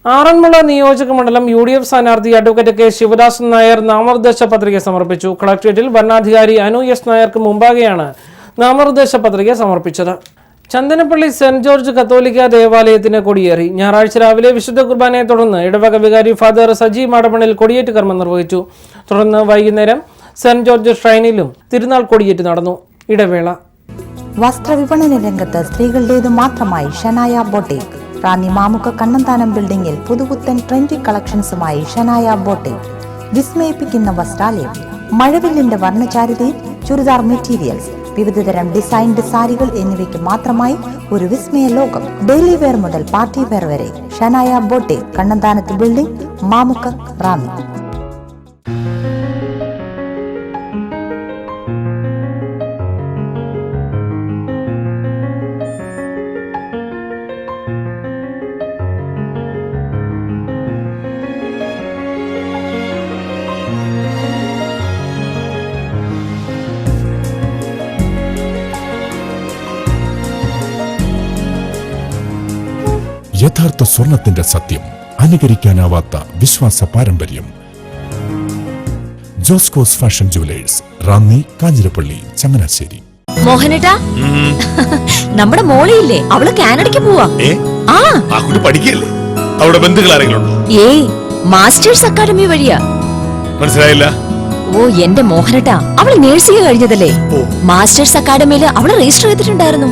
ആറന്മുള നിയോജക മണ്ഡലം UDF സ്ഥാനാർത്ഥി അഡ്വക്കേറ്റ് K ശിവദാസൻ നായർ നാമനിർദ്ദേശ പത്രിക സമർപ്പിച്ചു. കളക്ടറേറ്റിൽ വരണാധികാരി അനു S നായർക്ക് മുമ്പാകെയാണ് നാമനിർദ്ദേശ പത്രിക സമർപ്പിച്ചത്. ചന്ദനപ്പള്ളി സെന്റ് ജോർജ് കത്തോലിക്ക ദേവാലയത്തിന് കൊടിയേറി. ഞായറാഴ്ച രാവിലെ വിശുദ്ധ കുർബാനയെ തുടർന്ന് ഇടവക വികാരി ഫാദർ സജി മാടമണിൽ കൊടിയേറ്റ് കർമ്മം നിർവഹിച്ചു. തുടർന്ന് വൈകുന്നേരം സെന്റ് ജോർജ് ഷ്രൈനിലും തിരുനാൾ കൊടിയേറ്റ് നടന്നു. ഇടവേള.
വസ്ത്രവിപണന രംഗത്ത് സ്ത്രീകളുടേത് മാത്രമായി ഷനായ ബോട്ടിക്. റാന്നി മാമുക്ക കണ്ണന്താനം ബിൽഡിംഗിൽ പുതുപുത്തൻ ട്രെൻഡി കളക്ഷൻസുമായി ഷനായ ബോട്ടിക്. വിസ്മയിപ്പിക്കുന്ന വസ്ത്രാലയം. മഴവില്ലിന്റെ വർണ്ണചാരുതയിൽ ചുരിദാർ മെറ്റീരിയൽസ്, വിവിധതരം ഡിസൈൻഡ് സാരികൾ എന്നിവയ്ക്ക് മാത്രമായി ഒരു വിസ്മയ ലോകം. ഡെയിലി വെയർ മുതൽ പാർട്ടി വെയർ വരെ ഷനായ ബോട്ടിക്, കണ്ണന്താനത്ത് ബിൽഡിംഗ്, മാമുക്ക, റാന്നി.
യഥാർത്ഥ സ്വർണത്തിന്റെ സത്യം, അനുകരിക്കാനാവാത്ത വിശ്വാസ പാരമ്പര്യം. Joscos fashion jewellers, Ranni, Kanjirappally, Changanassery.
മോഹനേട്ടാ, നമ്മുടെ മോളിയില്ലേ, അവള് കാനഡയ്ക്ക് പോവാ.
പഠിക്കല്ലേ? അവിടെ ബന്ധുക്കൾ ആരെങ്കിലും ഉണ്ടോ?
ഏയ്, മാസ്റ്റേഴ്സ് അക്കാദമി വഴിയാ.
മനസ്സിലായില്ല?
ഓ എന്റെ മോഹനേട്ടാ, അവള് നേഴ്സിംഗ് കഴിഞ്ഞതല്ലേ. മാസ്റ്റേഴ്സ് അക്കാദമിയില് അവള് രജിസ്റ്റർ ചെയ്തിട്ടുണ്ടായിരുന്നു.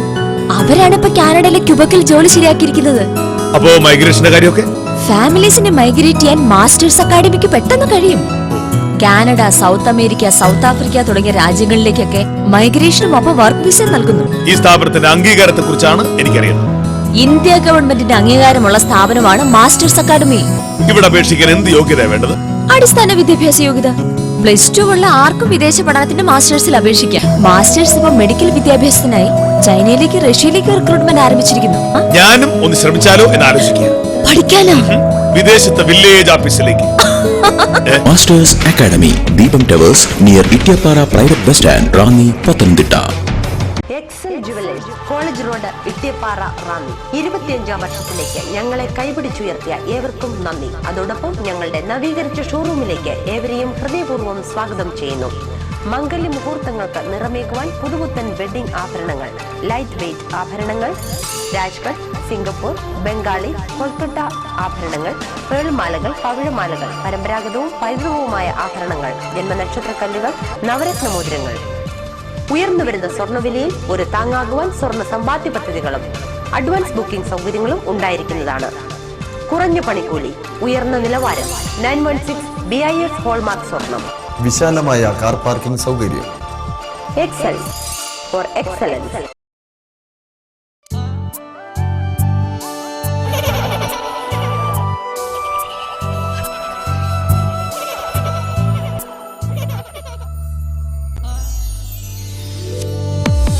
അവരാണ് ഇപ്പൊ കാനഡയിലെ ക്യൂബക്കിൽ ജോലി ശരിയാക്കിയിരിക്കുന്നത്.
അപ്പോ മൈഗ്രേഷന്റെ കാര്യമൊക്കെ?
ഫാമിലീസിനെ മൈഗ്രേറ്റ് ചെയ്യാൻ മാസ്റ്റേഴ്സ് അക്കാദമിക്ക് പെട്ടെന്ന് കഴിയും. Canada, south America, south Africa തുടങ്ങിയ രാജ്യങ്ങളിലേക്കൊക്കെ മൈഗ്രേഷനും ഒപ്പം വർക്ക് വിസ നൽകുന്നു.
ഈ സ്ഥാപനത്തിന്റെ അംഗീകാരത്തെ കുറിച്ചാണ് എനിക്കറിയുന്നത്.
ഇന്ത്യ ഗവൺമെന്റിന്റെ അംഗീകാരമുള്ള സ്ഥാപനമാണ് മാസ്റ്റേഴ്സ് അക്കാദമി.
ഇവിടെ അപേക്ഷിക്കാൻ എന്ത് യോഗ്യത വേണ്ടത്?
അടിസ്ഥാന വിദ്യാഭ്യാസ യോഗ്യത. +2 ഉള്ള ആർക്കും വിദേശ പഠനത്തിന്റെ മാസ്റ്റേഴ്സിൽ അപേക്ഷിക്കാം. മാസ്റ്റേഴ്സ് ഇപ്പൊ മെഡിക്കൽ വിദ്യാഭ്യാസത്തിനായി ചൈനയിലേക്ക്, റഷ്യയിലേക്ക് റിക്രൂട്ട്മെന്റ് ആരംഭിച്ചിരിക്കുന്നു.
ഞാനും ഒന്ന് ശ്രമിച്ചാലോ എന്ന് ആലോചിക്കുക.
പഠിക്കാനോ?
വിദേശത്തെ വില്ലേജ് ഓഫീസിലേക്ക്.
Masters Academy, Deepam Towers, near Ittiyappara private bus stand, Ranni, Pathanamthitta.
Excel Jewellers, College Road, Ittiyappara, Ranni. 25ാം വർഷത്തിലേക്ക് ഞങ്ങളെ കൈപിടിച്ചുയർത്തിയ ഏവർക്കും നന്ദി. അതോടൊപ്പം ഞങ്ങളുടെ നവീകരിച്ച ഷോറൂമിലേക്ക് ഏവരെയും ഹൃദയപൂർവ്വം സ്വാഗതം ചെയ്യുന്നു. മംഗല്യ മുഹൂർത്തങ്ങൾക്ക് നിറമേകുവാൻ പുതുപുത്തൻ വെഡിംഗ് ആഭരണങ്ങൾ, ലൈറ്റ് വെയ്റ്റ് ആഭരണങ്ങൾ, രാജ്കട്ട്, സിംഗപ്പൂർ, ബംഗാളി, കൊൽക്കത്ത ആഭരണങ്ങൾ, പേൾമാലകൾ, പവിഴമാലകൾ, പരമ്പരാഗതവും പൈതൃകവുമായ ആഭരണങ്ങൾ, ജന്മനക്ഷത്ര കല്ലുകൾ, നവരത്ന മോതിരങ്ങൾ. ഉയർന്നു വരുന്ന സ്വർണ്ണവിലയിൽ ഒരു താങ്ങാകുവാൻ സ്വർണ്ണ സമ്പാദ്യ പദ്ധതികളും അഡ്വാൻസ് ബുക്കിംഗ് സൗകര്യങ്ങളും ഉണ്ടായിരിക്കുന്നതാണ്. കുറഞ്ഞ പണിക്കൂലി, ഉയർന്ന നിലവാരം, 916 BIS ഹോൾമാർക്ക് സ്വർണം,
വിശാലമായ കാർ പാർക്കിംഗ് സൗകര്യം.
Excel for excellence.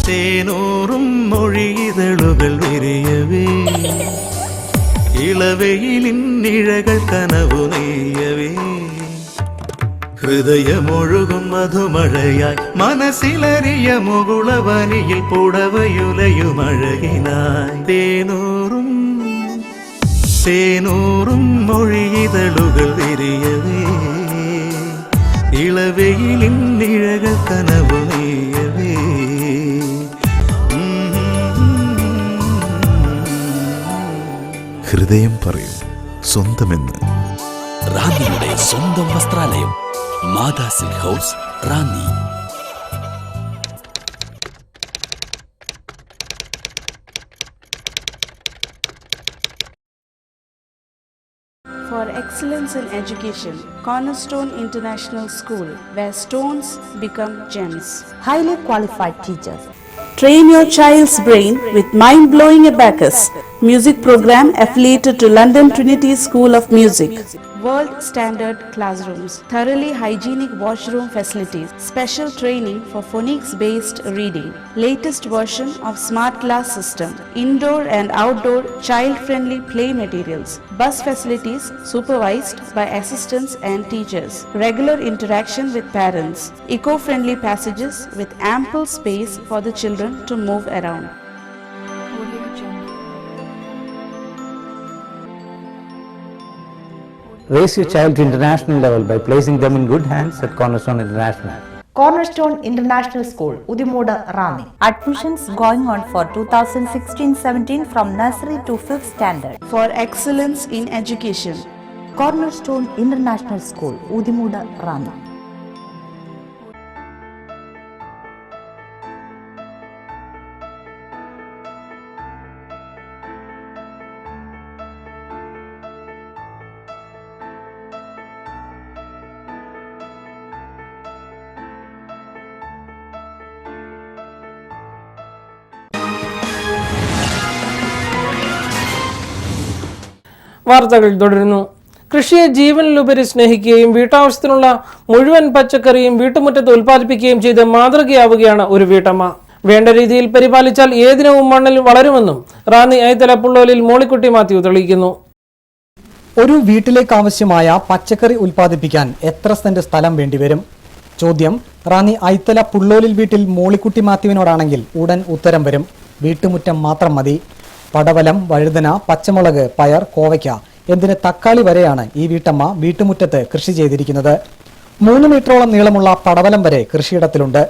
തേനൂറും മൊഴിയിതളുകൾ വിരിയവേ, ഇളവെയിലിന്നിഴകൾ കനവു നെയ്യവേ, ഹൃദയമൊഴുകും മധുമഴയായി മനസ്സിലറിയ മുകുളവനിയിൽ പുടവയുലയുമഴകിനായി. തേനൂറും മൊഴിയിതളുകൾ വിരിയവേ, ഇളവെയിലിന്നിഴകൾ കനവു നെയ്യവേ.
ഹൃദയം പറയും സ്വന്തമെന്ന്. റാന്നിയുടെ സ്വന്തം വസ്ത്രാലയം, Matha silk house, Ranni.
For excellence in education, Cornerstone International School, where stones become gems.
Highly qualified teachers.
Train your child's brain with mind-blowing abacus. Music program affiliated to London Trinity School of Music. World standard classrooms, thoroughly hygienic washroom facilities, special training for phonics-based reading, latest version of smart class system, indoor and outdoor child-friendly play materials, bus facilities supervised by assistants and teachers, regular interaction with parents, eco-friendly passages with ample space for the children to move around.
Raise your child to international level by placing them in good hands at Cornerstone International.
Cornerstone International School, Udimuda, Rani. Admissions going on for 2016-17 from nursery to 5th standard.
For excellence in education,
Cornerstone International School, Udimuda, Rani.
വാർത്തകൾ തുടരുന്നു. കൃഷിയെ ജീവനിലുപരി സ്നേഹിക്കുകയും വീട്ടാവശ്യത്തിനുള്ള മുഴുവൻ പച്ചക്കറിയും വീട്ടുമുറ്റത്ത് ഉൽപ്പാദിപ്പിക്കുകയും ചെയ്ത് മാതൃകയാവുകയാണ് ഒരു വീട്ടമ്മ. വേണ്ട രീതിയിൽ പരിപാലിച്ചാൽ ഏതിനവും മണ്ണിൽ വളരുമെന്നും റാന്നി ഐത്തല പുള്ളോലിൽ മോളിക്കുട്ടി മാത്യു തെളിയിക്കുന്നു.
ഒരു വീട്ടിലേക്ക് ആവശ്യമായ പച്ചക്കറി ഉൽപ്പാദിപ്പിക്കാൻ എത്ര സെന്റ് സ്ഥലം വേണ്ടിവരും? ചോദ്യം റാന്നി ഐത്തല പുള്ളോലിൽ വീട്ടിൽ മോളിക്കുട്ടി മാത്യുവിനോടാണെങ്കിൽ ഉടൻ ഉത്തരം വരും. വീട്ടുമുറ്റം മാത്രം മതി. പടവലം, വഴുതന, പച്ചമുളക്, പയർ, കോവയ്ക്ക എന്തിന് തക്കാളി വരെയാണ് ഈ വീട്ടമ്മ വീട്ടുമുറ്റത്ത് കൃഷി ചെയ്തിരിക്കുന്നത്. 3 മീറ്ററോളം നീളമുള്ള പടവലം വരെ കൃഷിയിടത്തിലുണ്ട്.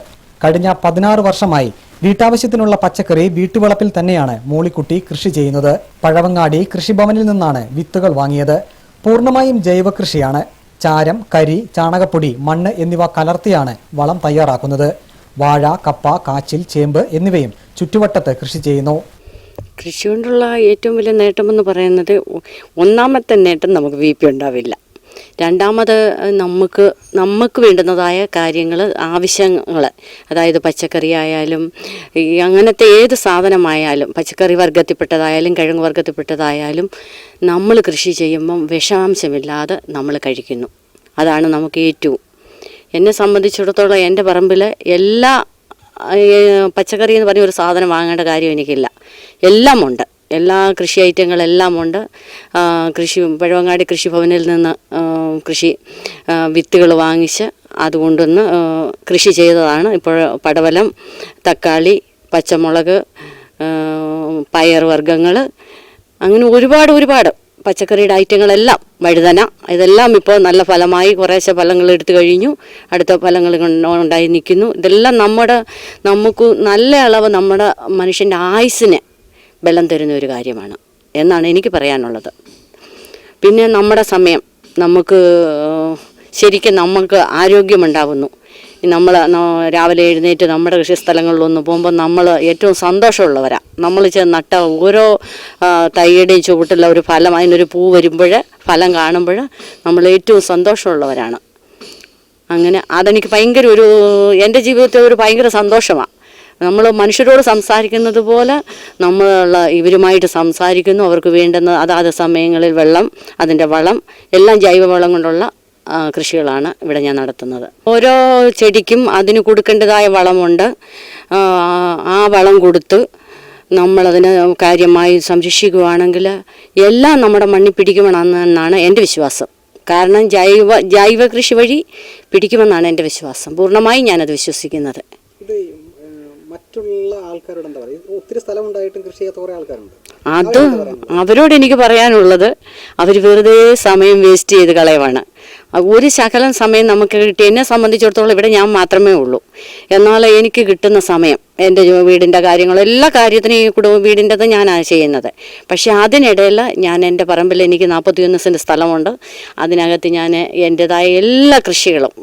കഴിഞ്ഞ 16 വർഷമായി വീട്ടാവശ്യത്തിനുള്ള പച്ചക്കറി വീട്ടുവളപ്പിൽ തന്നെയാണ് മോളിക്കുട്ടി കൃഷി ചെയ്യുന്നത്. പഴവങ്ങാടി കൃഷിഭവനിൽ നിന്നാണ് വിത്തുകൾ വാങ്ങിയത്. പൂർണ്ണമായും ജൈവ കൃഷിയാണ്. ചാരം, കരി, ചാണകപ്പൊടി, മണ്ണ് എന്നിവ കലർത്തിയാണ് വളം തയ്യാറാക്കുന്നത്. വാഴ, കപ്പ, കാച്ചിൽ, ചേമ്പ് എന്നിവയും ചുറ്റുവട്ടത്ത് കൃഷി ചെയ്യുന്നു.
കൃഷി കൊണ്ടുള്ള ഏറ്റവും വലിയ നേട്ടമെന്ന് പറയുന്നത് ഒന്നാമത്തെ നേട്ടം നമുക്ക് വീപ്പി ഉണ്ടാവില്ല. രണ്ടാമത് നമുക്ക് വേണ്ടുന്നതായ കാര്യങ്ങൾ, ആവശ്യങ്ങൾ, അതായത് പച്ചക്കറി ആയാലും അങ്ങനത്തെ ഏത് സാധനമായാലും, പച്ചക്കറി വർഗത്തിൽപ്പെട്ടതായാലും കിഴങ്ങ് വർഗത്തിൽപ്പെട്ടതായാലും നമ്മൾ കൃഷി ചെയ്യുമ്പം വിഷാംശമില്ലാതെ നമ്മൾ കഴിക്കുന്നു. അതാണ് നമുക്ക് ഏറ്റവും. എന്നെ സംബന്ധിച്ചിടത്തോളം എൻ്റെ പറമ്പിൽ എല്ലാ പച്ചക്കറി എന്ന് പറഞ്ഞ ഒരു സാധനം വാങ്ങേണ്ട കാര്യം എനിക്കില്ല. എല്ലാം ഉണ്ട്. എല്ലാ കൃഷി ഐറ്റങ്ങളെല്ലാം ഉണ്ട്. പഴവങ്ങാടി കൃഷിഭവനിൽ നിന്ന് വിത്തുകൾ വാങ്ങിച്ച് അതുകൊണ്ടൊന്ന് കൃഷി ചെയ്തതാണ്. ഇപ്പോൾ പടവലം, തക്കാളി, പച്ചമുളക്, പയർ വർഗ്ഗങ്ങൾ, അങ്ങനെ ഒരുപാട് പച്ചക്കറിയുടെ ഐറ്റങ്ങളെല്ലാം, വഴുതന, ഇതെല്ലാം ഇപ്പോൾ നല്ല ഫലമായി കുറേശ്ശെ ഫലങ്ങൾ എടുത്തു കഴിഞ്ഞു. അടുത്ത ഫലങ്ങൾ ഉണ്ടായി നിൽക്കുന്നു. ഇതെല്ലാം നമുക്ക് നല്ല അളവ് നമ്മുടെ മനുഷ്യൻ്റെ ആയുസ്സിന് ബലം തരുന്ന ഒരു കാര്യമാണ് എന്നാണ് എനിക്ക് പറയാനുള്ളത്. പിന്നെ നമ്മുടെ സമയം ശരിക്കും നമുക്ക് ആരോഗ്യമുണ്ടാവുന്നു. നമ്മൾ രാവിലെ എഴുന്നേറ്റ് നമ്മുടെ കൃഷിസ്ഥലങ്ങളിലൊന്ന് പോകുമ്പോൾ നമ്മൾ ഏറ്റവും സന്തോഷമുള്ളവരാണ്. നമ്മൾ നട്ട ഓരോ തൈയുടെയും ചുവട്ടിലുള്ള ഒരു ഫലം, അതിനൊരു പൂ വരുമ്പോൾ, ഫലം കാണുമ്പോൾ നമ്മൾ ഏറ്റവും സന്തോഷമുള്ളവരാണ്. അങ്ങനെ അതെനിക്ക് എൻ്റെ ജീവിതത്തിൽ ഒരു ഭയങ്കര സന്തോഷമാണ്. നമ്മൾ മനുഷ്യരോട് സംസാരിക്കുന്നത് പോലെ ഇവരുമായിട്ട് സംസാരിക്കുന്നു. അവർക്ക് വേണ്ടുന്ന അതാത് സമയങ്ങളിൽ വെള്ളം, അതിൻ്റെ വളം എല്ലാം ജൈവവളം കൊണ്ടുള്ള കൃഷികളാണ് ഇവിടെ ഞാൻ നടത്തുന്നത്. ഓരോ ചെടിക്കും അതിന് കൊടുക്കേണ്ടതായ വളമുണ്ട്. ആ വളം കൊടുത്ത് നമ്മളതിനെ കാര്യമായി സംരക്ഷിക്കുകയാണെങ്കിൽ എല്ലാം നമ്മുടെ മണ്ണിൽ പിടിക്കുമെന്നാണ് എൻ്റെ വിശ്വാസം. കാരണം ജൈവ കൃഷി വഴി പിടിക്കുമെന്നാണ് എൻ്റെ വിശ്വാസം. പൂർണ്ണമായും ഞാനത് വിശ്വസിക്കുന്നത്.
മറ്റുള്ള ആൾക്കാരോട് എന്താ പറയുക, ഒത്തിരി സ്ഥലം ഉണ്ടായിട്ടും കൃഷി ചെയ്യാത്ത കുറേ ആൾക്കാരുണ്ട്.
അവരോട് എനിക്ക് പറയാനുള്ളത്, അവർ വെറുതെ സമയം വേസ്റ്റ് ചെയ്ത് കളയുവാണ്. ഒരു ശകലം സമയം നമുക്ക് കിട്ടി. എന്നെ സംബന്ധിച്ചിടത്തോളം ഇവിടെ ഞാൻ മാത്രമേ ഉള്ളൂ. എന്നാൽ എനിക്ക് കിട്ടുന്ന സമയം എൻ്റെ വീടിൻ്റെ കാര്യങ്ങൾ, എല്ലാ കാര്യത്തിനും ഈ വീടിൻ്റെത് ഞാനാണ് ചെയ്യുന്നത്. പക്ഷേ അതിനിടയിൽ ഞാൻ എൻ്റെ പറമ്പിൽ എനിക്ക് 41 സെൻറ്റ് സ്ഥലമുണ്ട്. അതിനകത്ത് ഞാൻ എൻ്റെതായ എല്ലാ കൃഷികളും,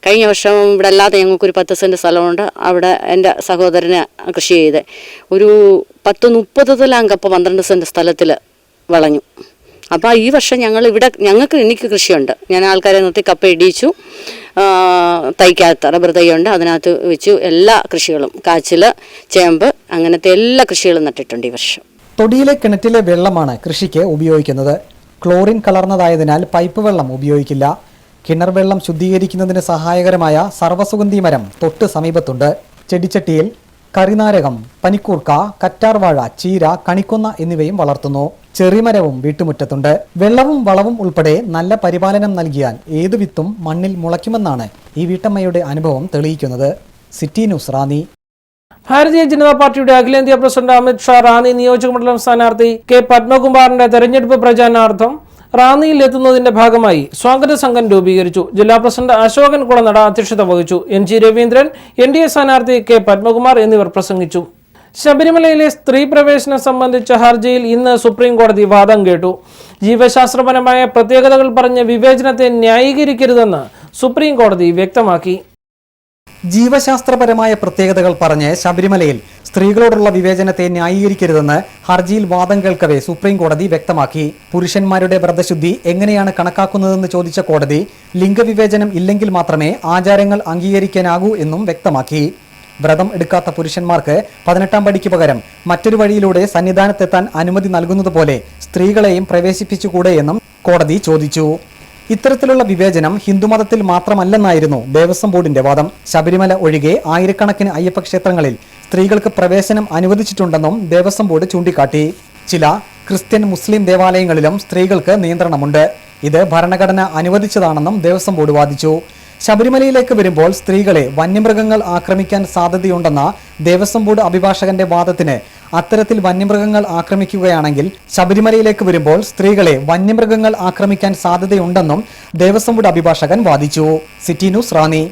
കഴിഞ്ഞ വർഷം ഇവിടെ അല്ലാതെ ഞങ്ങൾക്കൊരു 10 സെൻറ്റ് സ്ഥലമുണ്ട്. അവിടെ എൻ്റെ സഹോദരന് കൃഷി ചെയ്ത് ഒരു 10-30 കപ്പ 12 സെൻറ്റ് സ്ഥലത്തിൽ വളഞ്ഞു. അപ്പോൾ ഈ വർഷം എനിക്ക് കൃഷിയുണ്ട്. ഞാൻ ആൾക്കാരെ നിർത്തി കപ്പ ഇടിച്ചു, തൈക്കകത്ത് റബ്ബർ തൈയുണ്ട്, അതിനകത്ത് വെച്ചു എല്ലാ കൃഷികളും, കാച്ചിൽ, ചേമ്പ്, അങ്ങനത്തെ എല്ലാ കൃഷികളും നട്ടിട്ടുണ്ട് ഈ വർഷം.
തൊടിയിലെ കിണറ്റിലെ വെള്ളമാണ് കൃഷിക്ക് ഉപയോഗിക്കുന്നത്. ക്ലോറിൻ കലർന്നതായതിനാൽ പൈപ്പ് വെള്ളം ഉപയോഗിക്കില്ല. കിണർ വെള്ളം ശുദ്ധീകരിക്കുന്നതിന് സഹായകരമായ സർവ്വസുഗന്ധി മരം തൊട്ട് സമീപത്തുണ്ട്. ചെടിച്ചട്ടിയിൽ കറിനാരകം, പനിക്കൂർക്ക, കറ്റാർവാഴ, ചീര, കണിക്കൊന്ന എന്നിവയും വളർത്തുന്നു. ചെറിമരവും വീട്ടുമുറ്റത്തുണ്ട്. വെള്ളവും വളവും ഉൾപ്പെടെ നല്ല പരിപാലനം നൽകിയാൽ ഏതു വിത്തും മണ്ണിൽ മുളയ്ക്കുമെന്നാണ് ഈ വീട്ടമ്മയുടെ അനുഭവം തെളിയിക്കുന്നത്. City news, Ranni.
ഭാരതീയ ജനതാ പാർട്ടിയുടെ അഖിലേന്ത്യാ പ്രസിഡന്റ് അമിത് ഷാ റാന്നി നിയോജകമണ്ഡലം സ്ഥാനാർത്ഥി കെ പത്മകുമാറിന്റെ തെരഞ്ഞെടുപ്പ് പ്രചാരണാർത്ഥം റാന്നിയിൽ എത്തുന്നതിന്റെ ഭാഗമായി സ്വാഗത സംഘം രൂപീകരിച്ചു. ജില്ലാ പ്രസിഡന്റ് അശോകൻ കുളനട അധ്യക്ഷത വഹിച്ചു. NG രവീന്ദ്രൻ, NDA സ്ഥാനാർത്ഥി കെ പത്മകുമാർ എന്നിവർ പ്രസംഗിച്ചു. ശബരിമലയിലെ സ്ത്രീ പ്രവേശനം സംബന്ധിച്ച ഹർജിയിൽ ഇന്ന് സുപ്രീം കോടതി വാദം കേട്ടു. ജീവശാസ്ത്രപരമായ പ്രത്യേകതകൾ പറഞ്ഞ് വിവേചനത്തെ ന്യായീകരിക്കരുതെന്ന് സുപ്രീം കോടതി വ്യക്തമാക്കി.
ജീവശാസ്ത്രപരമായ പ്രത്യേകതകൾ പറഞ്ഞ് ശബരിമലയിൽ സ്ത്രീകളോടുള്ള വിവേചനത്തെ ന്യായീകരിക്കരുതെന്ന് ഹർജിയിൽ വാദം കേൾക്കവേ സുപ്രീം കോടതി വ്യക്തമാക്കി. പുരുഷന്മാരുടെ വ്രതശുദ്ധി എങ്ങനെയാണ് കണക്കാക്കുന്നതെന്ന് ചോദിച്ച കോടതി ലിംഗവിവേചനം ഇല്ലെങ്കിൽ മാത്രമേ ആചാരങ്ങൾ അംഗീകരിക്കാനാകൂ എന്നും വ്യക്തമാക്കി. വ്രതം എടുക്കാത്ത പുരുഷന്മാർക്ക് 18-ാം പടിക്ക് പകരം മറ്റൊരു വഴിയിലൂടെ സന്നിധാനത്തെത്താൻ അനുമതി നൽകുന്നതുപോലെ സ്ത്രീകളെയും പ്രവേശിപ്പിച്ചുകൂടെയെന്നും കോടതി ചോദിച്ചു. ഇത്തരത്തിലുള്ള വിവേചനം ഹിന്ദുമതത്തിൽ മാത്രമല്ലെന്നായിരുന്നു ദേവസ്വം ബോർഡിന്റെ വാദം. ശബരിമല ഒഴികെ ആയിരക്കണക്കിന് അയ്യപ്പ ക്ഷേത്രങ്ങളിൽ സ്ത്രീകൾക്ക് പ്രവേശനം അനുവദിച്ചിട്ടുണ്ടെന്നും ദേവസ്വം ബോർഡ് ചൂണ്ടിക്കാട്ടി. ചില ക്രിസ്ത്യൻ, മുസ്ലിം ദേവാലയങ്ങളിലും സ്ത്രീകൾക്ക് നിയന്ത്രണമുണ്ട്. ഇത് ഭരണഘടന അനുവദിച്ചതാണെന്നും ദേവസ്വം ബോർഡ് വാദിച്ചു. ശബരിമലയിലേക്ക് വരുമ്പോൾ സ്ത്രീകളെ വന്യമൃഗങ്ങൾ ആക്രമിക്കാൻ സാധ്യതയുണ്ടെന്ന ദേവസ്വം ബോർഡ് അഭിഭാഷകന്റെ വാദത്തിന് അത്തരത്തിൽ വന്യമൃഗങ്ങൾ ആക്രമിക്കുകയാണെങ്കിൽ ശബരിമലയിലേക്ക് വരുമ്പോൾ സ്ത്രീകളെ വന്യമൃഗങ്ങൾ ആക്രമിക്കാൻ സാധ്യതയുണ്ടെന്നും ദേവസ്വം ബോർഡ് അഭിഭാഷകൻ വാദിച്ചു. City news, Ranni.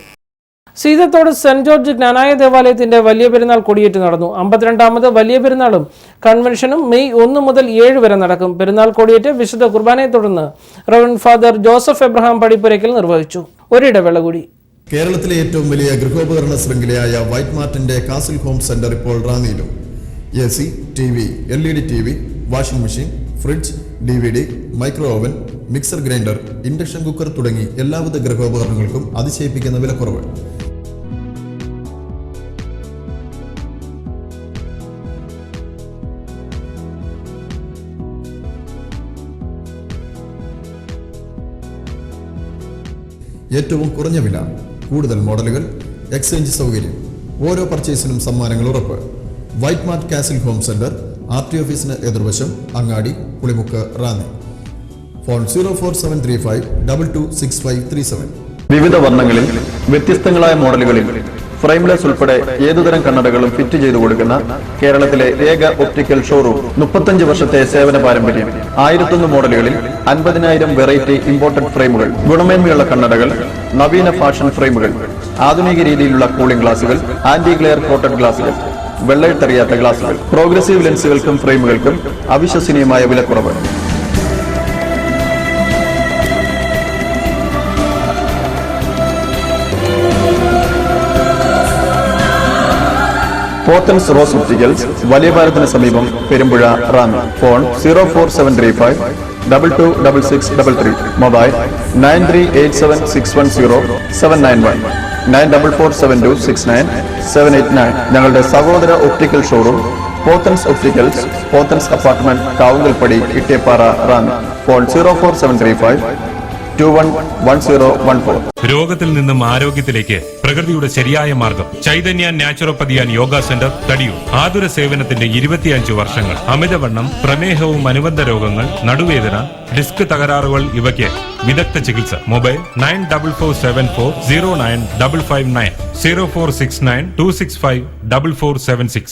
Seethathodu saint George Knanaya ദേവാലയത്തിന്റെ വലിയ പെരുന്നാൾ കൊടിയേറ്റ് നടന്നു. 52ാമത് വലിയ പെരുന്നാളും കൺവെൻഷനും മെയ് 1 മുതൽ 7 വരെ നടക്കും. പെരുന്നാൾ കൊടിയേറ്റ് വിശുദ്ധ കുർബാനയെ തുടർന്ന് Reverend Father Joseph Abraham Padippurakkal നിർവഹിച്ചു. ഒരിടവേള കൂടി.
കേരളത്തിലെ ഏറ്റവും വലിയ ഗൃഹോപകരണ ശൃംഖലയായ വൈറ്റ് മാർട്ടിന്റെ കാസിൽ ഹോം സെന്റർ ഇപ്പോൾ റാന്നിയിലും. AC, TV, LED TV, washing machine, fridge, DVD, micro oven, mixer grinder, induction cooker തുടങ്ങി എല്ലാവിധ ഗൃഹോപകരണങ്ങൾക്കും അതിശയിപ്പിക്കുന്ന വിലക്കുറവ്. ഏറ്റവും കുറഞ്ഞ വില, കൂടുതൽ മോഡലുകൾ, എക്സ്ചേഞ്ച് സൗകര്യം, ഓരോ പർച്ചേസിനും സമ്മാനങ്ങൾ ഉറപ്പ്. White mart castle Home centre, RT ഓഫീസിന് എതിർവശം, അങ്ങാടി, പുളിമുക്ക്, റാന്നി. ഫോൺ 04735226537. വിവിധ വർണ്ണങ്ങളിൽ വ്യത്യസ്തങ്ങളായ മോഡലുകളിൽ ഫ്രെയിംലെസ് ഉൾപ്പെടെ ഏതുതരം കണ്ണടകളും ഫിറ്റ് ചെയ്തു കൊടുക്കുന്ന കേരളത്തിലെ ഏക ഒപ്റ്റിക്കൽ ഷോറൂം. 35 വർഷത്തെ സേവന പാരമ്പര്യം. 1001 മോഡലുകളിൽ 50,000 വെറൈറ്റി ഇമ്പോർട്ടഡ് ഫ്രെയിമുകൾ, ഗുണമേന്മയുള്ള കണ്ണടകൾ, നവീന ഫാഷൻ ഫ്രെയിമുകൾ, ആധുനിക രീതിയിലുള്ള കൂളിംഗ് ഗ്ലാസുകൾ, ആന്റി ഗ്ലെയർ കോട്ടഡ് ഗ്ലാസുകൾ, വെള്ളയിട്ടെറിയാത്ത ഗ്ലാസുകൾ, പ്രോഗ്രസീവ് ലെൻസുകൾക്കും ഫ്രെയിമുകൾക്കും അവിശ്വസനീയമായ വിലക്കുറവ്. പോത്തൻസ് റോസ് ഒപ്റ്റിക്കൽസ്, വലിയ പാലത്തിന് സമീപം, പെരുമ്പുഴ, റാന്നി. ഫോൺ 04735226633. മൊബൈൽ 9387610791 9447269789. ഞങ്ങളുടെ സഹോദര optical showroom Pothens opticals, Pothens apartment, Kavunkalpadi, Ittiyappara, Ranni. Phone 04735211014.
രോഗത്തിൽ നിന്നും ആരോഗ്യത്തിലേക്ക് പ്രകൃതിയുടെ ശരിയായ മാർഗം. Chaitanya naturopathy and yoga centre, Thadiyoor. ആതുര സേവനത്തിന്റെ 25 വർഷങ്ങൾ. അമിതവണ്ണം, പ്രമേഹവും അനുബന്ധ രോഗങ്ങൾ, നടുവേദന, ഡിസ്ക് തകരാറുകൾ ഇവയ്ക്ക് വിദഗ്ധ ചികിത്സ. മൊബൈൽ 9447409559 0469265446.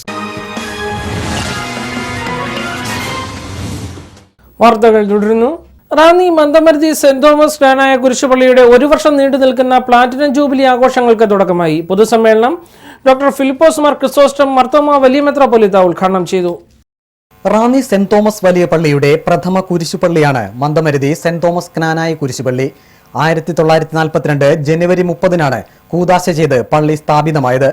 വാർത്തകൾ തുടരുന്നു. റാന്നി മന്ദമരുതി സെന്റ് തോമസ് ജ്ഞാനായ കുരിശുപള്ളിയുടെ 1 വർഷം നീണ്ടു നിൽക്കുന്ന പ്ലാറ്റിനം ജൂബിലി ആഘോഷങ്ങൾക്ക് തുടക്കമായി. പൊതുസമ്മേളനം ഡോക്ടർ ഫിലിപ്പോസ് മാർ ക്രിസോസ്റ്റം മാർത്തോമാ വലിയ മെത്രാപ്പൊലീത്ത ഉദ്ഘാടനം ചെയ്തു.
റാന്നി സെന്റ് തോമസ് വലിയ പള്ളിയുടെ പ്രഥമ കുരിശുപള്ളിയാണ് മന്ദമരുതി സെന്റ് തോമസ് ജ്ഞാനായ കുരിശുപള്ളി. 1942 ജനുവരി 30-നാണ് കൂദാശ ചെയ്ത് പള്ളി സ്ഥാപിതമായത്.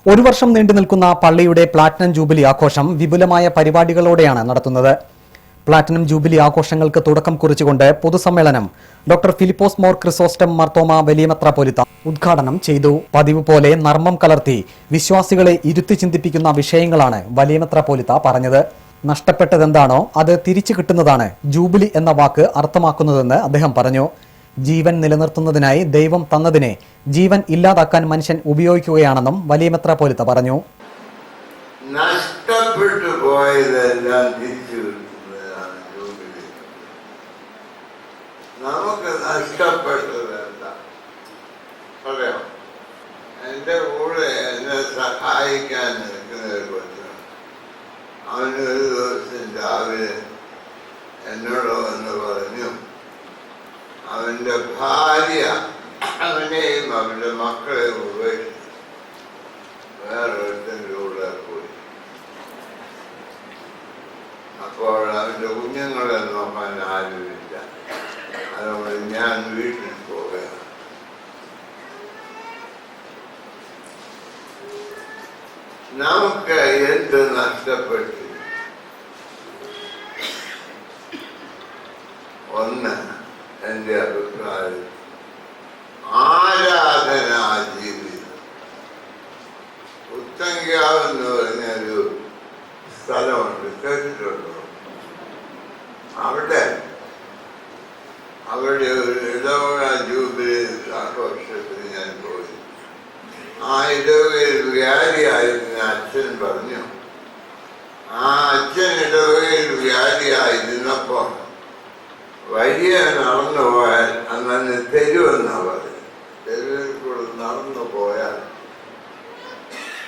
1 വർഷം നീണ്ടു നിൽക്കുന്ന പള്ളിയുടെ പ്ലാറ്റിനം ജൂബിലി ആഘോഷം വിപുലമായ പരിപാടികളോടെയാണ് നടത്തുന്നത്. പ്ലാറ്റിനം ജൂബിലി ആഘോഷങ്ങൾക്ക് തുടക്കം കുറിച്ചുകൊണ്ട് പൊതുസമ്മേളനം ഡോക്ടർ ഫിലിപ്പോസ് മോർ ക്രിസോസ്റ്റം മാർത്തോമാ വലിയ മെത്രാപ്പൊലീത്ത ഉദ്ഘാടനം ചെയ്തു. പതിവ് പോലെ നർമ്മം കലർത്തി വിശ്വാസികളെ ഇരുത്തി ചിന്തിപ്പിക്കുന്ന വിഷയങ്ങളാണ് വലിയ മെത്രാപ്പൊലീത്ത പറഞ്ഞത്. നഷ്ടപ്പെട്ടതെന്താണോ അത് തിരിച്ചു കിട്ടുന്നതാണ് ജൂബിലി എന്ന വാക്ക് അർത്ഥമാക്കുന്നതെന്ന് അദ്ദേഹം പറഞ്ഞു. ജീവൻ നിലനിർത്തുന്നതിനായി ദൈവം തന്നതിനെ ജീവൻ ഇല്ലാതാക്കാൻ മനുഷ്യൻ ഉപയോഗിക്കുകയാണെന്നും വലിയ മെത്രാപ്പൊലീത്ത പറഞ്ഞു.
നഷ്ടപ്പെട്ടു പോയതെല്ലാം തിരിച്ചു. നമുക്ക് നഷ്ടപ്പെട്ടതല്ല പറയാം. എൻ്റെ കൂടെ എന്നെ സഹായിക്കാൻ നിൽക്കുന്ന ഒരു കൊച്ചാണ്. അവനൊരു ദിവസം രാവിലെ എന്നോട് വന്ന് പറഞ്ഞു, അവൻ്റെ ഭാര്യ അവനെയും അവൻ്റെ മക്കളെയും ഉപേക്ഷിച്ച് വേറൊരുത്തൻ്റെ കൂടെ പോയി. അപ്പോൾ അവൻ്റെ കുഞ്ഞുങ്ങളെ നോക്കാൻ ആരുമില്ല. അതുകൊണ്ട് ഞാൻ വീട്ടിൽ പോവുകയാണ്. നമുക്ക് എന്ത് നഷ്ടപ്പെട്ടു? ഒന്ന്, എൻ്റെ അഭിപ്രായം, ആരാധനാ ജീവിതം. ഉത്തങ്കാവ് എന്ന് പറഞ്ഞൊരു സ്ഥലമുണ്ട്, കേട്ടിട്ടുണ്ടോ? അവിടെ ഒരു ഇടവക ജൂബിലി ആഘോഷത്തിന് ഞാൻ പോയി. ആ ഇടവകയിൽ വ്യാധിയായിരുന്ന അച്ഛൻ പറഞ്ഞു, ആ അച്ഛൻ ഇടവകയിൽ വ്യാധിയായിരുന്നപ്പോൾ വലിയ നടന്നു പോയാൽ അങ്ങനെ തെരുവെന്നാ പറയും. തെരുവിൽ കൂടെ നടന്നു പോയാൽ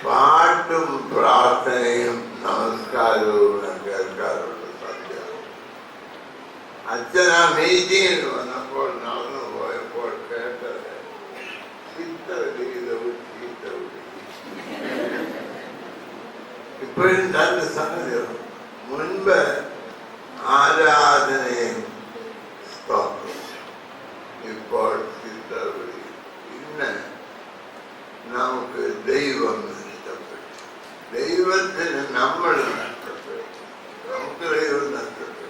പാട്ടും പ്രാർത്ഥനയും നമസ്കാരം നമസ്കാരവും കേൾക്കാറുണ്ട് സത്യ. അച്ഛൻ ആ മീറ്റിങ്ങിൽ വന്നപ്പോൾ നടന്നു പോയപ്പോൾ കേട്ടത് ഇപ്പോഴും നല്ല സംഗതിയാണ്. മുൻപ് ആരാധനയും സ്തോത്രം, ഇപ്പോൾ ചിത്തവിളി. ഇന്ന് നമുക്ക് ദൈവം നഷ്ടപ്പെട്ടു, ദൈവത്തിന് നമ്മൾ നഷ്ടപ്പെട്ടു, നമുക്ക് ദൈവം നഷ്ടപ്പെട്ടു.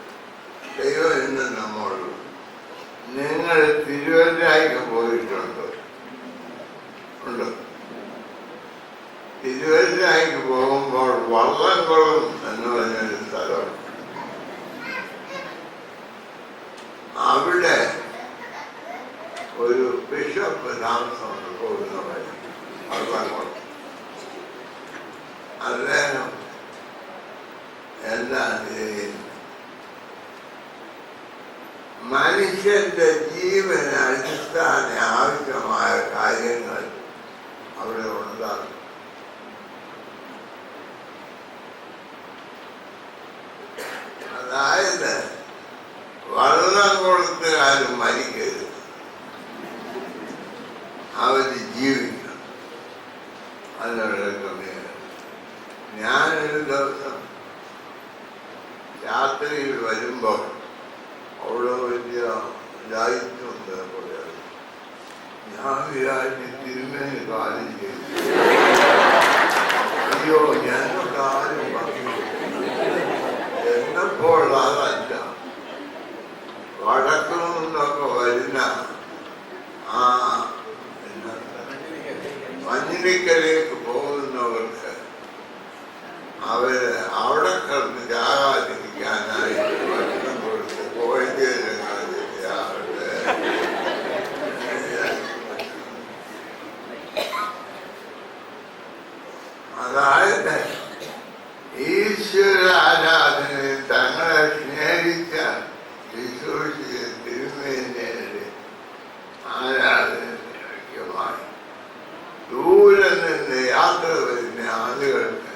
ദൈവം ഇന്ന് നമ്മോട്. നിങ്ങൾ തിരുവല്ലയ്ക്ക് പോയിട്ടുണ്ടോ? ഉണ്ടോ? തിരുവല്ലയ്ക്ക് പോകുമ്പോൾ വള്ളംകുളം എന്ന് പറഞ്ഞൊരു സ്ഥലമുണ്ട്. അവിടെ ഒരു ബിഷപ്പ് താമസം പോകുന്ന വഴി വള്ളംകുളം. അദ്ദേഹം എല്ലാം ചെയ്യുന്നു. മനുഷ്യന്റെ ജീവന് അടിസ്ഥാന ആവശ്യമായ കാര്യങ്ങൾ അവിടെ ഉണ്ടാകും. അതായത് വള്ളം കൊടുത്തുകാരും മരിക്കരുത്, അവര് ജീവിക്കണം. അതിനുള്ള ക്രമീകരണം. ഞാനൊരു ദിവസം രാത്രിയിൽ വരുമ്പോൾ അവിടെ വലിയ ലൈറ്റുണ്ട്. ഞാൻ വിചാരിച്ച് തിരുമേനി കാര്യം ചെയ്തു. അയ്യോ, ഞാനൊക്കെ ആരും പറഞ്ഞു. എന്നപ്പോൾ അതല്ല, വടക്കു നിന്നൊക്കെ വരുന്ന ആ മഞ്ഞിലിക്കലേക്ക് പോകുന്നവർക്ക് അവര് അവിടെ കിടന്ന് ജാകാതിരിക്കാനായിട്ട് ഭക്ഷണം കൊടുത്ത് കോഴിക്കോട് അതായത് ഈശ്വര ആരാധനയിൽ തങ്ങളെ സ്നേഹിച്ച ശുശ്രൂഷിച്ച തിരുമേനിയുടെ ആരാധനയ്ക്കുമായി ദൂരെ നിന്ന് യാത്ര വരുന്ന ആളുകൾക്ക്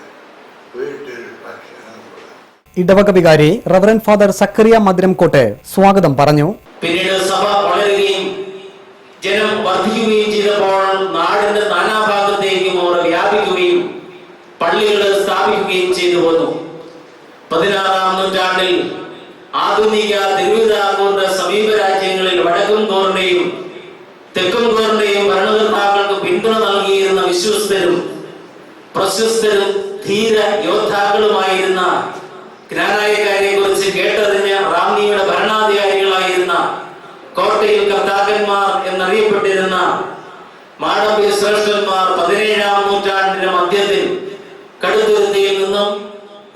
വീട്ടിൽ ഭക്ഷണം കൊടുക്കും.
ഇടവക വികാരി റവറൻ ഫാദർ സക്കറിയ മധുരംകോട്ട് സ്വാഗതം പറഞ്ഞു.
പിന്നീട് സഭ വളരുകയും ജനം വർദ്ധിക്കുകയും ചെയ്തപ്പോൾ നാടിന്റെ നാനാഭാഗത്തേക്കും അവർ വ്യാപിക്കുകയും പള്ളികൾ സ്ഥാപിക്കുകയും ചെയ്തു പോന്നു. 16-ാം നൂറ്റാണ്ടിൽ ആധുനിക തിരുവിതാംകൂറിന്റെ സമീപ രാജ്യങ്ങളിൽ വടക്കും കോറിന്റെയും തെക്കും കോറിന്റെയും ഭരണകർത്താക്കൾക്ക് പിന്തുണ നൽകിയിരുന്ന വിശ്വസ്തരും പ്രശസ്തരും ധീര യോദ്ധാക്കളുമായിരുന്ന ജ്ഞാനായക്കാരെ കുറിച്ച് കേട്ടറിഞ്ഞ റാന്നിയുടെ ഭരണാധികാരികളായിരുന്ന കോട്ടയിൽ കർത്താക്കന്മാർ എന്നറിയപ്പെട്ടിരുന്ന മാടമ്പി ശ്രേഷ്ഠന്മാർ 17-ാം നൂറ്റാണ്ടിന്റെ മധ്യത്തിൽ കടുത്തുരുത്തിയിൽ നിന്നും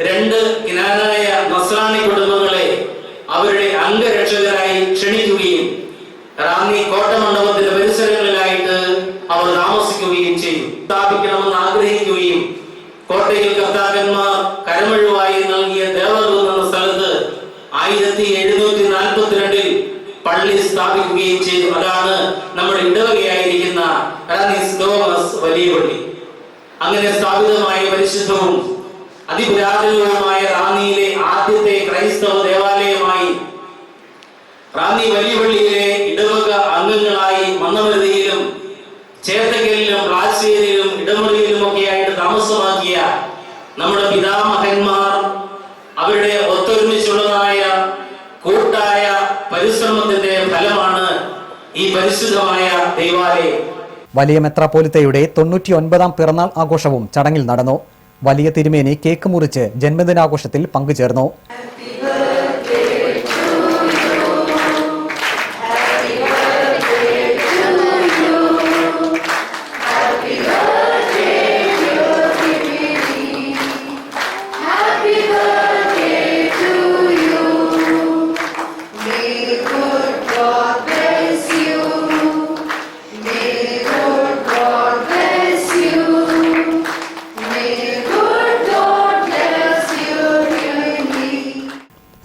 2 ജ്ഞാനായ നസ്രാണി കുടുംബങ്ങളെ അവരുടെ അംഗരക്ഷകരായി ക്ഷണിക്കുകയും റാന്നി കോട്ടമണ്ഡപത്തിന്റെ പരിസരങ്ങളിലായിട്ട് അവർ താമസിക്കുകയും ചെയ്തു. സ്ഥാപിക്കണമെന്ന് ആഗ്രഹിക്കുകയും കോട്ടയിൽ കർത്താക്കന്മാർ കരമഴുവായി നൽകിയ ദേവദൂർ എന്ന സ്ഥലത്ത് 1742 പള്ളി സ്ഥാപിക്കുകയും ചെയ്തു. അതാണ് നമ്മുടെ ഇടവകയായിരിക്കുന്ന വലിയ പള്ളി. അങ്ങനെ സ്ഥാപിതമായ പരിശുദ്ധവും അതിപുരാതനവുമായ റാന്നിയിലെ ആദ്യത്തെ ക്രൈസ്തവ ദേവാലയമായി റാന്നി വലിയ പള്ളിയിലെ ഇടവക അംഗങ്ങളായി മന്നമരുതിയിലും ചേർത്തക്കലിലും പ്ലാശ്ശേരിയിലും ഇടമുറിയിലും ഒക്കെയായിട്ട് താമസമാക്കിയ നമ്മുടെ പിതാമഹന്മാർ അവരുടെ ഒത്തൊരുമിച്ചുള്ളതായ കൂട്ടായ പരിശ്രമത്തിന്റെ ഫലമാണ് ഈ പരിശുദ്ധമായ ദൈവാലയം.
വലിയ മെത്രാപ്പോലിത്തയുടെ 99-ാം പിറന്നാൾ ആഘോഷവും ചടങ്ങിൽ നടന്നു. വലിയ തിരുമേനി കേക്ക് മുറിച്ച് ജന്മദിനാഘോഷത്തിൽ പങ്കുചേർന്നു.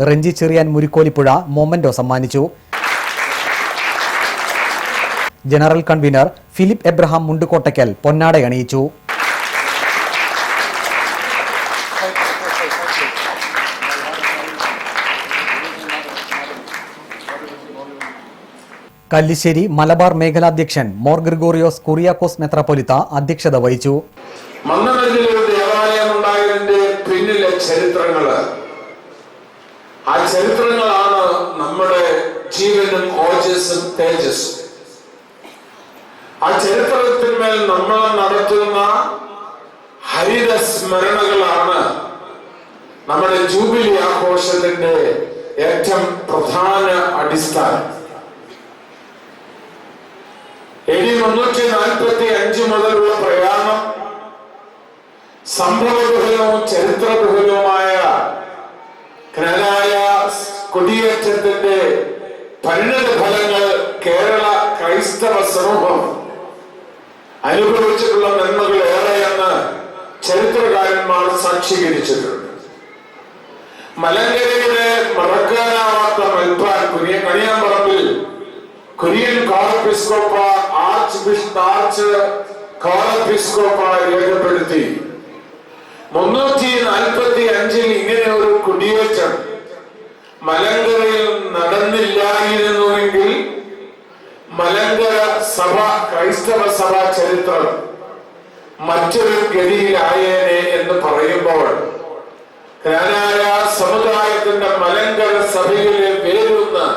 റെഞ്ചി ചെറിയാൻ മുരിക്കോലിപ്പുഴ മൊമന്റോ സമ്മാനിച്ചു. General convener Philip Abraham Mundukottackal പൊന്നാട അണിയിച്ചു. കല്ലിശ്ശേരി മലബാർ മേഖലാധ്യക്ഷൻ മോർ ഗ്രിഗോറിയോസ് കുറിയാക്കോസ് മെത്രാപ്പൊലിത്ത അധ്യക്ഷത വഹിച്ചു.
മന്നമരിൽ ഒരു ദേവാലയം ഉണ്ടായതിന്റെ പിന്നിലെ ചരിത്രങ്ങള്, ആ ചരിത്രങ്ങളാണ് നമ്മുടെ ജീവനും ഓജസ്സും തേജസ്സും. ആ ചരിത്രത്തിന്മേൽ നമ്മൾ നടത്തുന്ന ഹരിത സ്മരണകളാണ് നമ്മുടെ ജൂബിലി ആഘോഷത്തിന്റെ ഏറ്റവും പ്രധാന അടിസ്ഥാനം. AD 345 മുതലുള്ള പ്രയാണം സംഭവബഹുലവും ചരിത്രബഹുലവുമായ ജ്ഞാനായ കൊടിയേറ്റത്തിന്റെ പരിണത ഫലങ്ങൾ കേരള ക്രൈസ്തവ സമൂഹം അനുഭവിച്ചിട്ടുള്ള നന്മകൾ ഏറെയെന്ന് ചരിത്രകാരന്മാർ സാക്ഷീകരിച്ചിട്ടുണ്ട്. മലങ്കരയുടെ മറക്കാനാവാത്ത മൽപ്പാൻ കണിയാമ്പറമ്പിൽ കുര്യൻ കോറപ്പിസ്കോപ്പ ആർച്ച് കോറപ്പിസ്കോപ്പ രേഖപ്പെടുത്തി 345 ഇങ്ങനെ ഒരു കുടിയേറ്റം മലങ്കരയിൽ നടന്നില്ലായിരുന്നുവെങ്കിൽ മലങ്കര സഭ, ക്രൈസ്തവ സഭ ചരിത്രം മറ്റൊരു ഗതിയിലായേനെ എന്ന് പറയുമ്പോൾ ജ്ഞാനായ സമുദായത്തിന്റെ മലങ്കര സഭയിലെ വേരൂന്ന്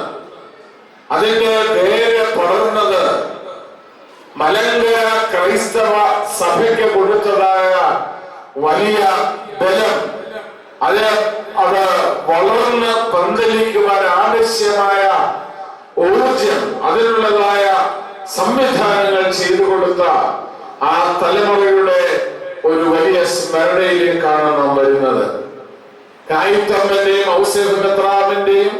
അതിന്റെ വേര് പടർന്നത് മലങ്കര ക്രൈസ്തവ സഭയ്ക്ക് കൊടുത്തതായ വലിയ ബലം, അത് വളർന്ന് പന്തലിക്കുവാൻ ആവശ്യമായ ഊർജം, അതിനുള്ളതായ സംവിധാനങ്ങൾ ചെയ്തു കൊടുത്ത ആ തലമുറയുടെ ഒരു വലിയ സ്മരണയിലേക്കാണ് നാം വരുന്നത്. കായിത്തമ്മന്റെയും ഔസേഫ് മെത്രാവിന്റെയും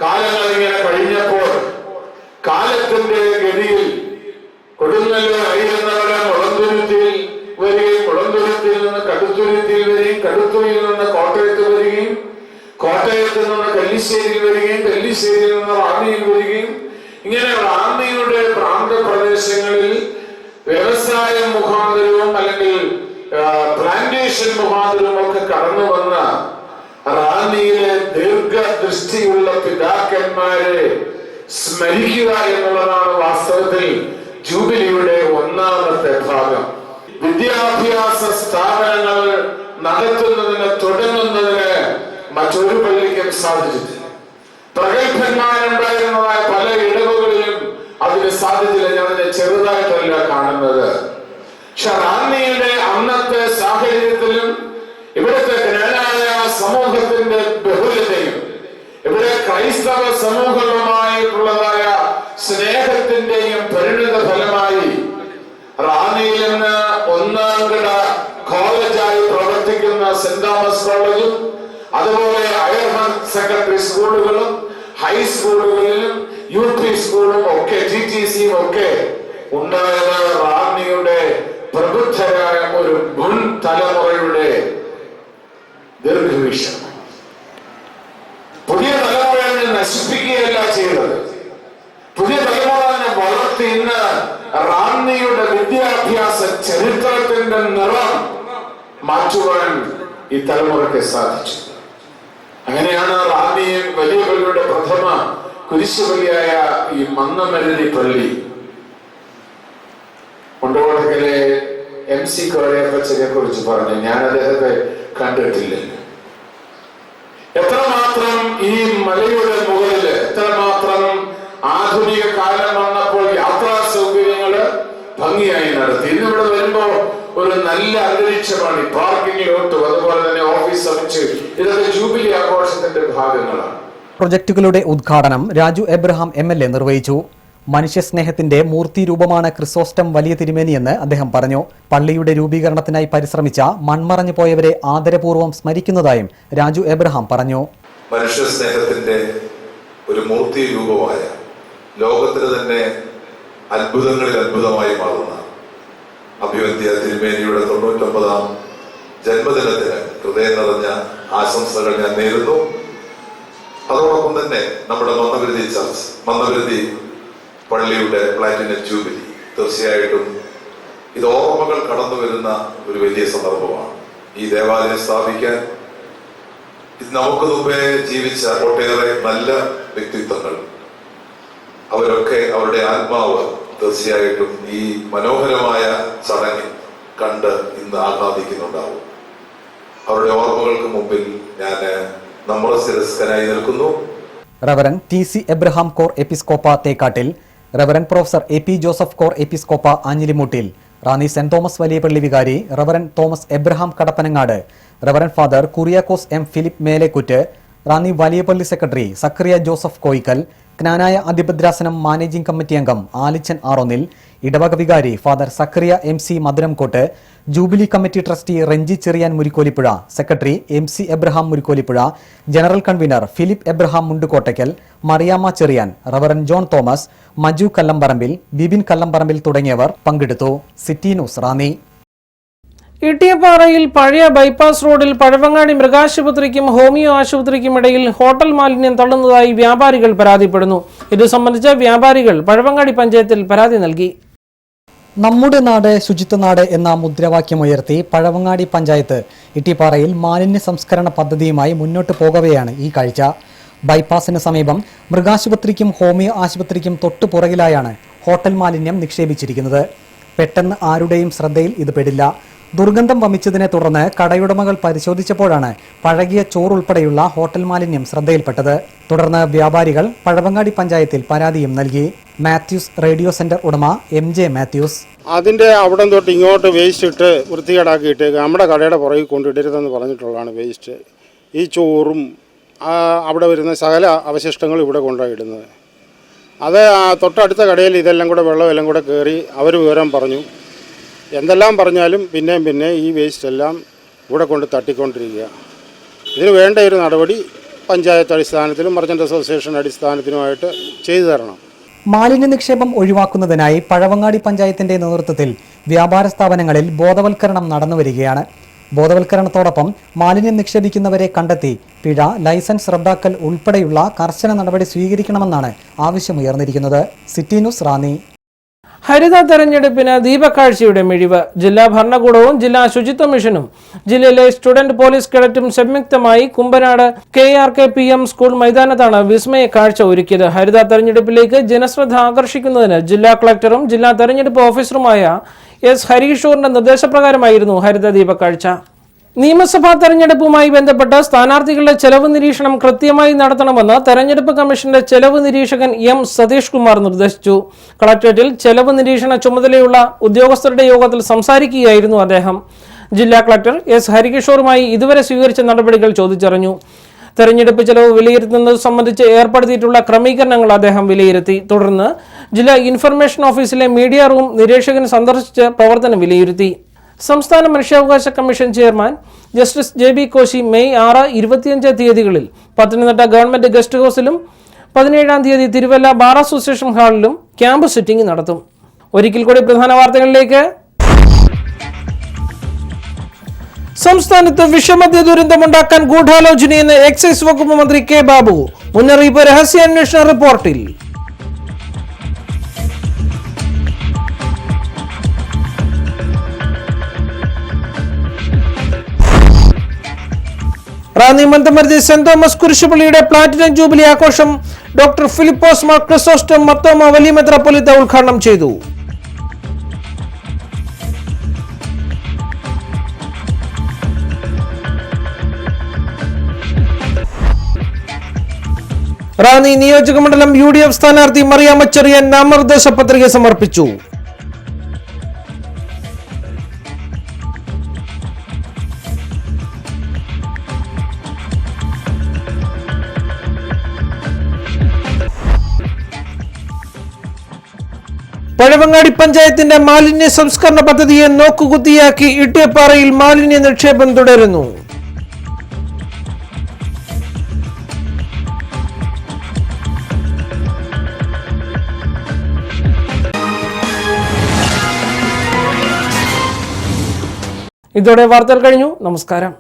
കാലങ്ങൾ ഇങ്ങനെ കഴിഞ്ഞപ്പോൾ കാലത്തിന്റെ ഗതിയിൽ കൊടുങ്ങല്ലൂർ അറിയുന്നവരെ മുളന്തുരുത്തിയിൽ വരികയും മുളന്തുരുത്തിയിൽ നിന്ന് കടുത്തുരുത്തിയിൽ വരികയും കടുത്തുരുത്തിൽ നിന്ന് കോട്ടയത്ത് വരികയും കോട്ടയത്ത് നിന്ന് കല്ലിശ്ശേരിയിൽ വരികയും കല്ലിശ്ശേരിയിൽ നിന്ന് റാന്നിയിൽ വരികയും ഇങ്ങനെ റാന്നിയുടെ പ്രാന്തപ്രദേശങ്ങളിൽ വ്യവസായം മുഖാന്തരവും അല്ലെങ്കിൽ പ്ലാന്റേഷൻ മുഖാന്തരവും ഒക്കെ കടന്നു വന്ന റാന്നിയിലെ ദീർഘദൃഷ്ടിയുള്ള പിതാക്കന്മാരെ സ്മരിക്കുക എന്നുള്ളതാണ് വാസ്തവത്തിൽ ജൂബിലിയുടെ ഒന്നാമത്തെ ഭാഗം. വിദ്യാഭ്യാസ സ്ഥാപനങ്ങൾ നടത്തുന്നതിന് തുടങ്ങുന്നതിന് മറ്റൊരു പള്ളിക്കും സാധിച്ചിട്ടില്ല. പ്രഗത്ഭന്മാരുണ്ടായിരുന്നതായ പല ഇടവുകളിലും അതിന് സാധിച്ചില്ല. ഞാൻ അതിനെ ചെറുതായിട്ടല്ല കാണുന്നത്. പക്ഷെ റാന്നിയുടെ അന്നത്തെ സാഹചര്യത്തിലും ഇവിടുത്തെ ജ്ഞാനായ സമൂഹത്തിന്റെ ബഹുലതയും ഇവിടെ ക്രൈസ്തവ സമൂഹവുമായിട്ടുള്ളതായ സ്നേഹത്തിന്റെയും പരിണിത ഫലമായി റാന്നിയിൽ നിന്ന് ഒന്നാംകിട കോളേജായി പ്രവർത്തിക്കുന്ന സെന്റ് തോമസ് കോളേജും അതുപോലെ ഹയർ സെക്കൻഡറി സ്കൂളുകളും ഹൈസ്കൂളുകളിലും UP സ്കൂളും ഒക്കെ TTCയും ഒക്കെ ഉണ്ടായത് റാന്നിയുടെ പ്രബുദ്ധരായ ഒരു മുൻ തലമുറയുടെ ദീർഘവീക്ഷണം. പുതിയ തലമുറയെ നശിപ്പിക്കുകയല്ല ചെയ്തത്, പുതിയ തലമുറയെ വളർത്തി ഇന്ന് റാന്നിയുടെ വിദ്യാഭ്യാസ ചരിത്രത്തിന്റെ നിറം മാറ്റുവാൻ ഈ തലമുറയ്ക്ക് സാധിച്ചു. അങ്ങനെയാണ് റാന്നിയിൽ വലിയ പള്ളിയുടെ പ്രഥമ കുരിശുപള്ളിയായ ഈ മന്നമരുതി പള്ളി കൊണ്ടുപോകലെ MC കോരയപ്പച്ചനെ കുറിച്ച് പറഞ്ഞു. ഞാൻ അദ്ദേഹത്തെ കണ്ടിട്ടില്ല. എത്രമാത്രം ഈ മലയുടെ മുകളിൽ എത്രമാത്രം ആധുനിക കാലം വന്നപ്പോൾ യാത്രാ സൗകര്യങ്ങള് ഭംഗിയായി നടത്തി. ഇന്നിവിടെ വരുമ്പോ ഒരു നല്ല അന്തരീക്ഷമാണ്. ഈ പാർക്കിംഗ് ലോട്ടും അതുപോലെ തന്നെ ഓഫീസ് സമിച്ച് ഇതൊക്കെ ജൂബിലി ആഘോഷത്തിന്റെ ഭാഗങ്ങളാണ്.
പ്രൊജക്ടുകളുടെ ഉദ്ഘാടനം രാജു എബ്രഹാം MLA നിർവഹിച്ചു. മനുഷ്യസ്നേഹത്തിന്റെ മൂർത്തി രൂപമാണ് ക്രിസോസ്റ്റം വലിയ തിരുമേനിയെന്ന് അദ്ദേഹം പറഞ്ഞു. പള്ളിയുടെ രൂപീകരണത്തിനായി പരിശ്രമിച്ച മൺമറഞ്ഞു പോയവരെ ആദരപൂർവ്വം സ്മരിക്കുന്നതായും രാജു എബ്രഹാം പറഞ്ഞു.
മനുഷ്യസ്നേഹത്തിന്റെ ഒരു മൂർത്തി രൂപമായ ലോകത്തിന് തന്നെ അത്ഭുതങ്ങളിൽ അത്ഭുതമായി മാറുന്ന അഭിവന്ധ്യ തിരുമേനിയുടെ 99ാം ജന്മദിനത്തിന് ഹൃദയം നിറഞ്ഞ ആശംസകൾ ഞാൻ നേരുന്നു. അതോടൊപ്പം തന്നെ നമ്മുടെ മന്നവരുതി പള്ളിയുടെ പ്ലാറ്റിനം ജൂബിലി തീർച്ചയായിട്ടും ഇത് ഓർമ്മകൾ കടന്നു വരുന്ന ഒരു വലിയ സന്ദർഭമാണ്. ഈ ദേവാലയം സ്ഥാപിക്കാൻ ഇത് നമുക്ക് മുമ്പേ ജീവിച്ച ഒട്ടേറെ നല്ല വ്യക്തിത്വങ്ങൾ അവരൊക്കെ അവരുടെ ആത്മാവ് തീർച്ചയായിട്ടും ഈ മനോഹരമായ ചടങ്ങിൽ കണ്ട് ഇന്ന് ആഹ്ലാദിക്കുന്നുണ്ടാവും. അവരുടെ ഓർമ്മകൾക്ക് മുമ്പിൽ ഞാൻ നമ്രശിരസ്കനായി നിൽക്കുന്നു.
Reverend TC Abraham Cor Episcopa Thekkattil, reverend professor AP Joseph Cor Episcopa Anjilimoottil, Ranni saint Thomas വലിയ പള്ളി വികാരി reverend Thomas Abraham Kadappanangad, reverend father Kuriakose M Philip Melekkuttu, Ranni വലിയ പള്ളി സെക്രട്ടറി സക്കറിയ ജോസഫ് കോയിക്കൽ, ജ്ഞാനായ അതിഭദ്രാസനം മാനേജിംഗ് കമ്മിറ്റി അംഗം ആലിച്ചൻ ആറോന്നിൽ, ഇടവക വികാരി father Zacharia MC Madhuramkottu, jubilee committee trustee Renji Cherian Murikkolippuzha, secretary MC Abraham Murikkolippuzha, general convener Philip Abraham Mundukottackal, Mariyamma Cherian, reverend John Thomas, Maju Kallamparambil, Bibin Kallamparambil തുടങ്ങിയവർ പങ്കെടുത്തു. City news Ranni.
ഇട്ടിയപ്പാറയിൽ പഴയ ബൈപ്പാസ് റോഡിൽ പഴവങ്ങാടി മൃഗാശുപത്രിക്കും ഹോമിയോ ആശുപത്രിക്കും ഇടയിൽ ഹോട്ടൽ മാലിന്യം തള്ളുന്നതായി വ്യാപാരികൾ പരാതിപ്പെടുന്നു. ഇത് സംബന്ധിച്ച് വ്യാപാരികൾ പഴവങ്ങാടി പഞ്ചായത്തിൽ പരാതി നൽകി.
നമ്മുടെ നാട് ശുചിത്വ നാട് എന്ന മുദ്രാവാക്യമുയർത്തി പഴവങ്ങാടി പഞ്ചായത്ത് ഇട്ടിപ്പാറയിൽ മാലിന്യ സംസ്കരണ പദ്ധതിയുമായി മുന്നോട്ട് പോകവെയാണ് ഈ കാഴ്ച. ബൈപ്പാസിന് സമീപം മൃഗാശുപത്രിക്കും ഹോമിയോ ആശുപത്രിക്കും തൊട്ടു പുറകിലായാണ് ഹോട്ടൽ മാലിന്യം നിക്ഷേപിച്ചിരിക്കുന്നത്. പെട്ടെന്ന് ആരുടെയും ശ്രദ്ധയിൽ ഇത് പെടില്ല. ദുർഗന്ധം വമിച്ചതിനെ തുടർന്ന് കടയുടമകൾ പരിശോധിച്ചപ്പോഴാണ് പഴകിയ ചോറുൾപ്പെടെയുള്ള ഹോട്ടൽ മാലിന്യം ശ്രദ്ധയിൽപ്പെട്ടത്. തുടർന്ന് വ്യാപാരികൾ പഴവങ്ങാടി പഞ്ചായത്തിൽ പരാതിയും നൽകി. മാത്യൂസ് റേഡിയോ സെന്റർ ഉടമ MJ മാത്യൂസ്.
അതിൻ്റെ അവിടം തൊട്ട് ഇങ്ങോട്ട് വേസ്റ്റ് ഇട്ട് വൃത്തികേടാക്കിയിട്ട് നമ്മുടെ കടയുടെ പുറകിൽ കൊണ്ടിടരുതെന്ന് പറഞ്ഞിട്ടുള്ളതാണ് വേസ്റ്റ്. ഈ ചോറും അവിടെ വരുന്ന സകല അവശിഷ്ടങ്ങളും ഇവിടെ കൊണ്ടുപോയിടുന്നത്. അത് തൊട്ടടുത്ത കടയിൽ ഇതെല്ലാം കൂടെ വെള്ളമെല്ലാം കൂടെ കയറി അവർ വിവരം പറഞ്ഞു. എന്തെല്ലാം പറഞ്ഞാലും പിന്നെ ഈ വേസ്റ്റ് എല്ലാം ഇവിടെ കൊണ്ട് തട്ടിക്കൊണ്ടിരിക്കുക. ഇതിന് വേണ്ട ഒരു നടപടി പഞ്ചായത്ത് അടിസ്ഥാനത്തിലും മർച്ചൻ്റ് അസോസിയേഷൻ അടിസ്ഥാനത്തിലുമായിട്ട് ചെയ്തു തരണം.
മാലിന്യ നിക്ഷേപം ഒഴിവാക്കുന്നതിനായി പഴവങ്ങാടി പഞ്ചായത്തിന്റെ നേതൃത്വത്തിൽ വ്യാപാര സ്ഥാപനങ്ങളിൽ ബോധവൽക്കരണം നടന്നുവരികയാണ്. ബോധവൽക്കരണത്തോടൊപ്പം മാലിന്യം നിക്ഷേപിക്കുന്നവരെ കണ്ടെത്തി പിഴ, ലൈസൻസ് റദ്ദാക്കൽ ഉൾപ്പെടെയുള്ള കർശന നടപടി സ്വീകരിക്കണമെന്നാണ് ആവശ്യമുയർന്നിരിക്കുന്നത്. City news Ranni.
ഹരിത തെരഞ്ഞെടുപ്പിന് ദീപക്കാഴ്ചയുടെ മിഴിവ്. ജില്ലാ ഭരണകൂടവും ജില്ലാ ശുചിത്വ മിഷനും ജില്ലയിലെ സ്റ്റുഡന്റ് പോലീസ് കേഡറ്റും സംയുക്തമായി കുമ്പനാട് KRK-PM സ്കൂൾ മൈതാനത്താണ് വിസ്മയ കാഴ്ച ഒരുക്കിയത്. ഹരിത തെരഞ്ഞെടുപ്പിലേക്ക് ജനശ്രദ്ധ ആകർഷിക്കുന്നതിന് ജില്ലാ കളക്ടറും ജില്ലാ തെരഞ്ഞെടുപ്പ് ഓഫീസറുമായ S ഹരീഷൂറിന്റെ നിർദ്ദേശപ്രകാരമായിരുന്നു ഹരിത ദീപക്കാഴ്ച. നിയമസഭാ തെരഞ്ഞെടുപ്പുമായി ബന്ധപ്പെട്ട് സ്ഥാനാർത്ഥികളുടെ ചെലവ് നിരീക്ഷണം കൃത്യമായി നടത്തണമെന്ന് തെരഞ്ഞെടുപ്പ് കമ്മീഷന്റെ ചെലവ് നിരീക്ഷകൻ M സതീഷ് കുമാർ നിർദ്ദേശിച്ചു. കളക്ടറേറ്റിൽ ചെലവ് നിരീക്ഷണ ചുമതലയുള്ള ഉദ്യോഗസ്ഥരുടെ യോഗത്തിൽ സംസാരിക്കുകയായിരുന്നു അദ്ദേഹം. ജില്ലാ കളക്ടർ S ഹരികിഷോറുമായി ഇതുവരെ സ്വീകരിച്ച നടപടികൾ ചോദിച്ചറിഞ്ഞു. തെരഞ്ഞെടുപ്പ് ചെലവ് വിലയിരുത്തുന്നത് സംബന്ധിച്ച് ഏർപ്പെടുത്തിയിട്ടുള്ള ക്രമീകരണങ്ങൾ അദ്ദേഹം വിലയിരുത്തി. തുടർന്ന് ജില്ലാ ഇൻഫർമേഷൻ ഓഫീസിലെ മീഡിയ റൂം നിരീക്ഷകൻ സന്ദർശിച്ച് പ്രവർത്തനം വിലയിരുത്തി. സംസ്ഥാന മനുഷ്യാവകാശ commission chairman justice JB Koshy May 6, 25 തീയതികളിൽ പത്തനംതിട്ട ഗവൺമെന്റ് ഗസ്റ്റ് ഹൗസിലും 17-ാം തീയതി തിരുവല്ല ബാർ അസോസിയേഷൻ ഹാളിലും ക്യാമ്പ് സിറ്റിംഗ് നടത്തും. ഒരിക്കൽ കൂടി പ്രധാന വാർത്തകളിലേക്ക്. സംസ്ഥാനത്ത് വിഷമദ്യ ദുരന്തമുണ്ടാക്കാൻ ഗൂഢാലോചനയെന്ന് എക്സൈസ് വകുപ്പ് മന്ത്രി K ബാബു. മുന്നറിയിപ്പ് രഹസ്യാന്വേഷണ റിപ്പോർട്ടിൽ. റാന്നി മന്തമരുതി സെന്റ് തോമസ് കുരിശുപള്ളിയുടെ പ്ലാറ്റിനം ജൂബിലി ആഘോഷം ഡോക്ടർ ഫിലിപ്പോസ് മാർ ക്രിസോസ്റ്റം മർത്തോമ വലിയ മെത്രാപ്പൊലീത്ത ഉദ്ഘാടനം ചെയ്തു. റാന്നി നിയോജകമണ്ഡലം UDF സ്ഥാനാർത്ഥി മറിയാമ്മ ചെറിയാൻ നാമനിർദ്ദേശ പത്രിക സമർപ്പിച്ചു. പഴവങ്ങാടി പഞ്ചായത്തിന്റെ മാലിന്യ സംസ്കരണ പദ്ധതിയെ നോക്കുകുത്തിയാക്കി ഇട്ടിയപ്പാറയിൽ മാലിന്യ നിക്ഷേപം തുടരുന്നു. ഇതോടെ വാർത്തകൾ കഴിഞ്ഞു. നമസ്കാരം.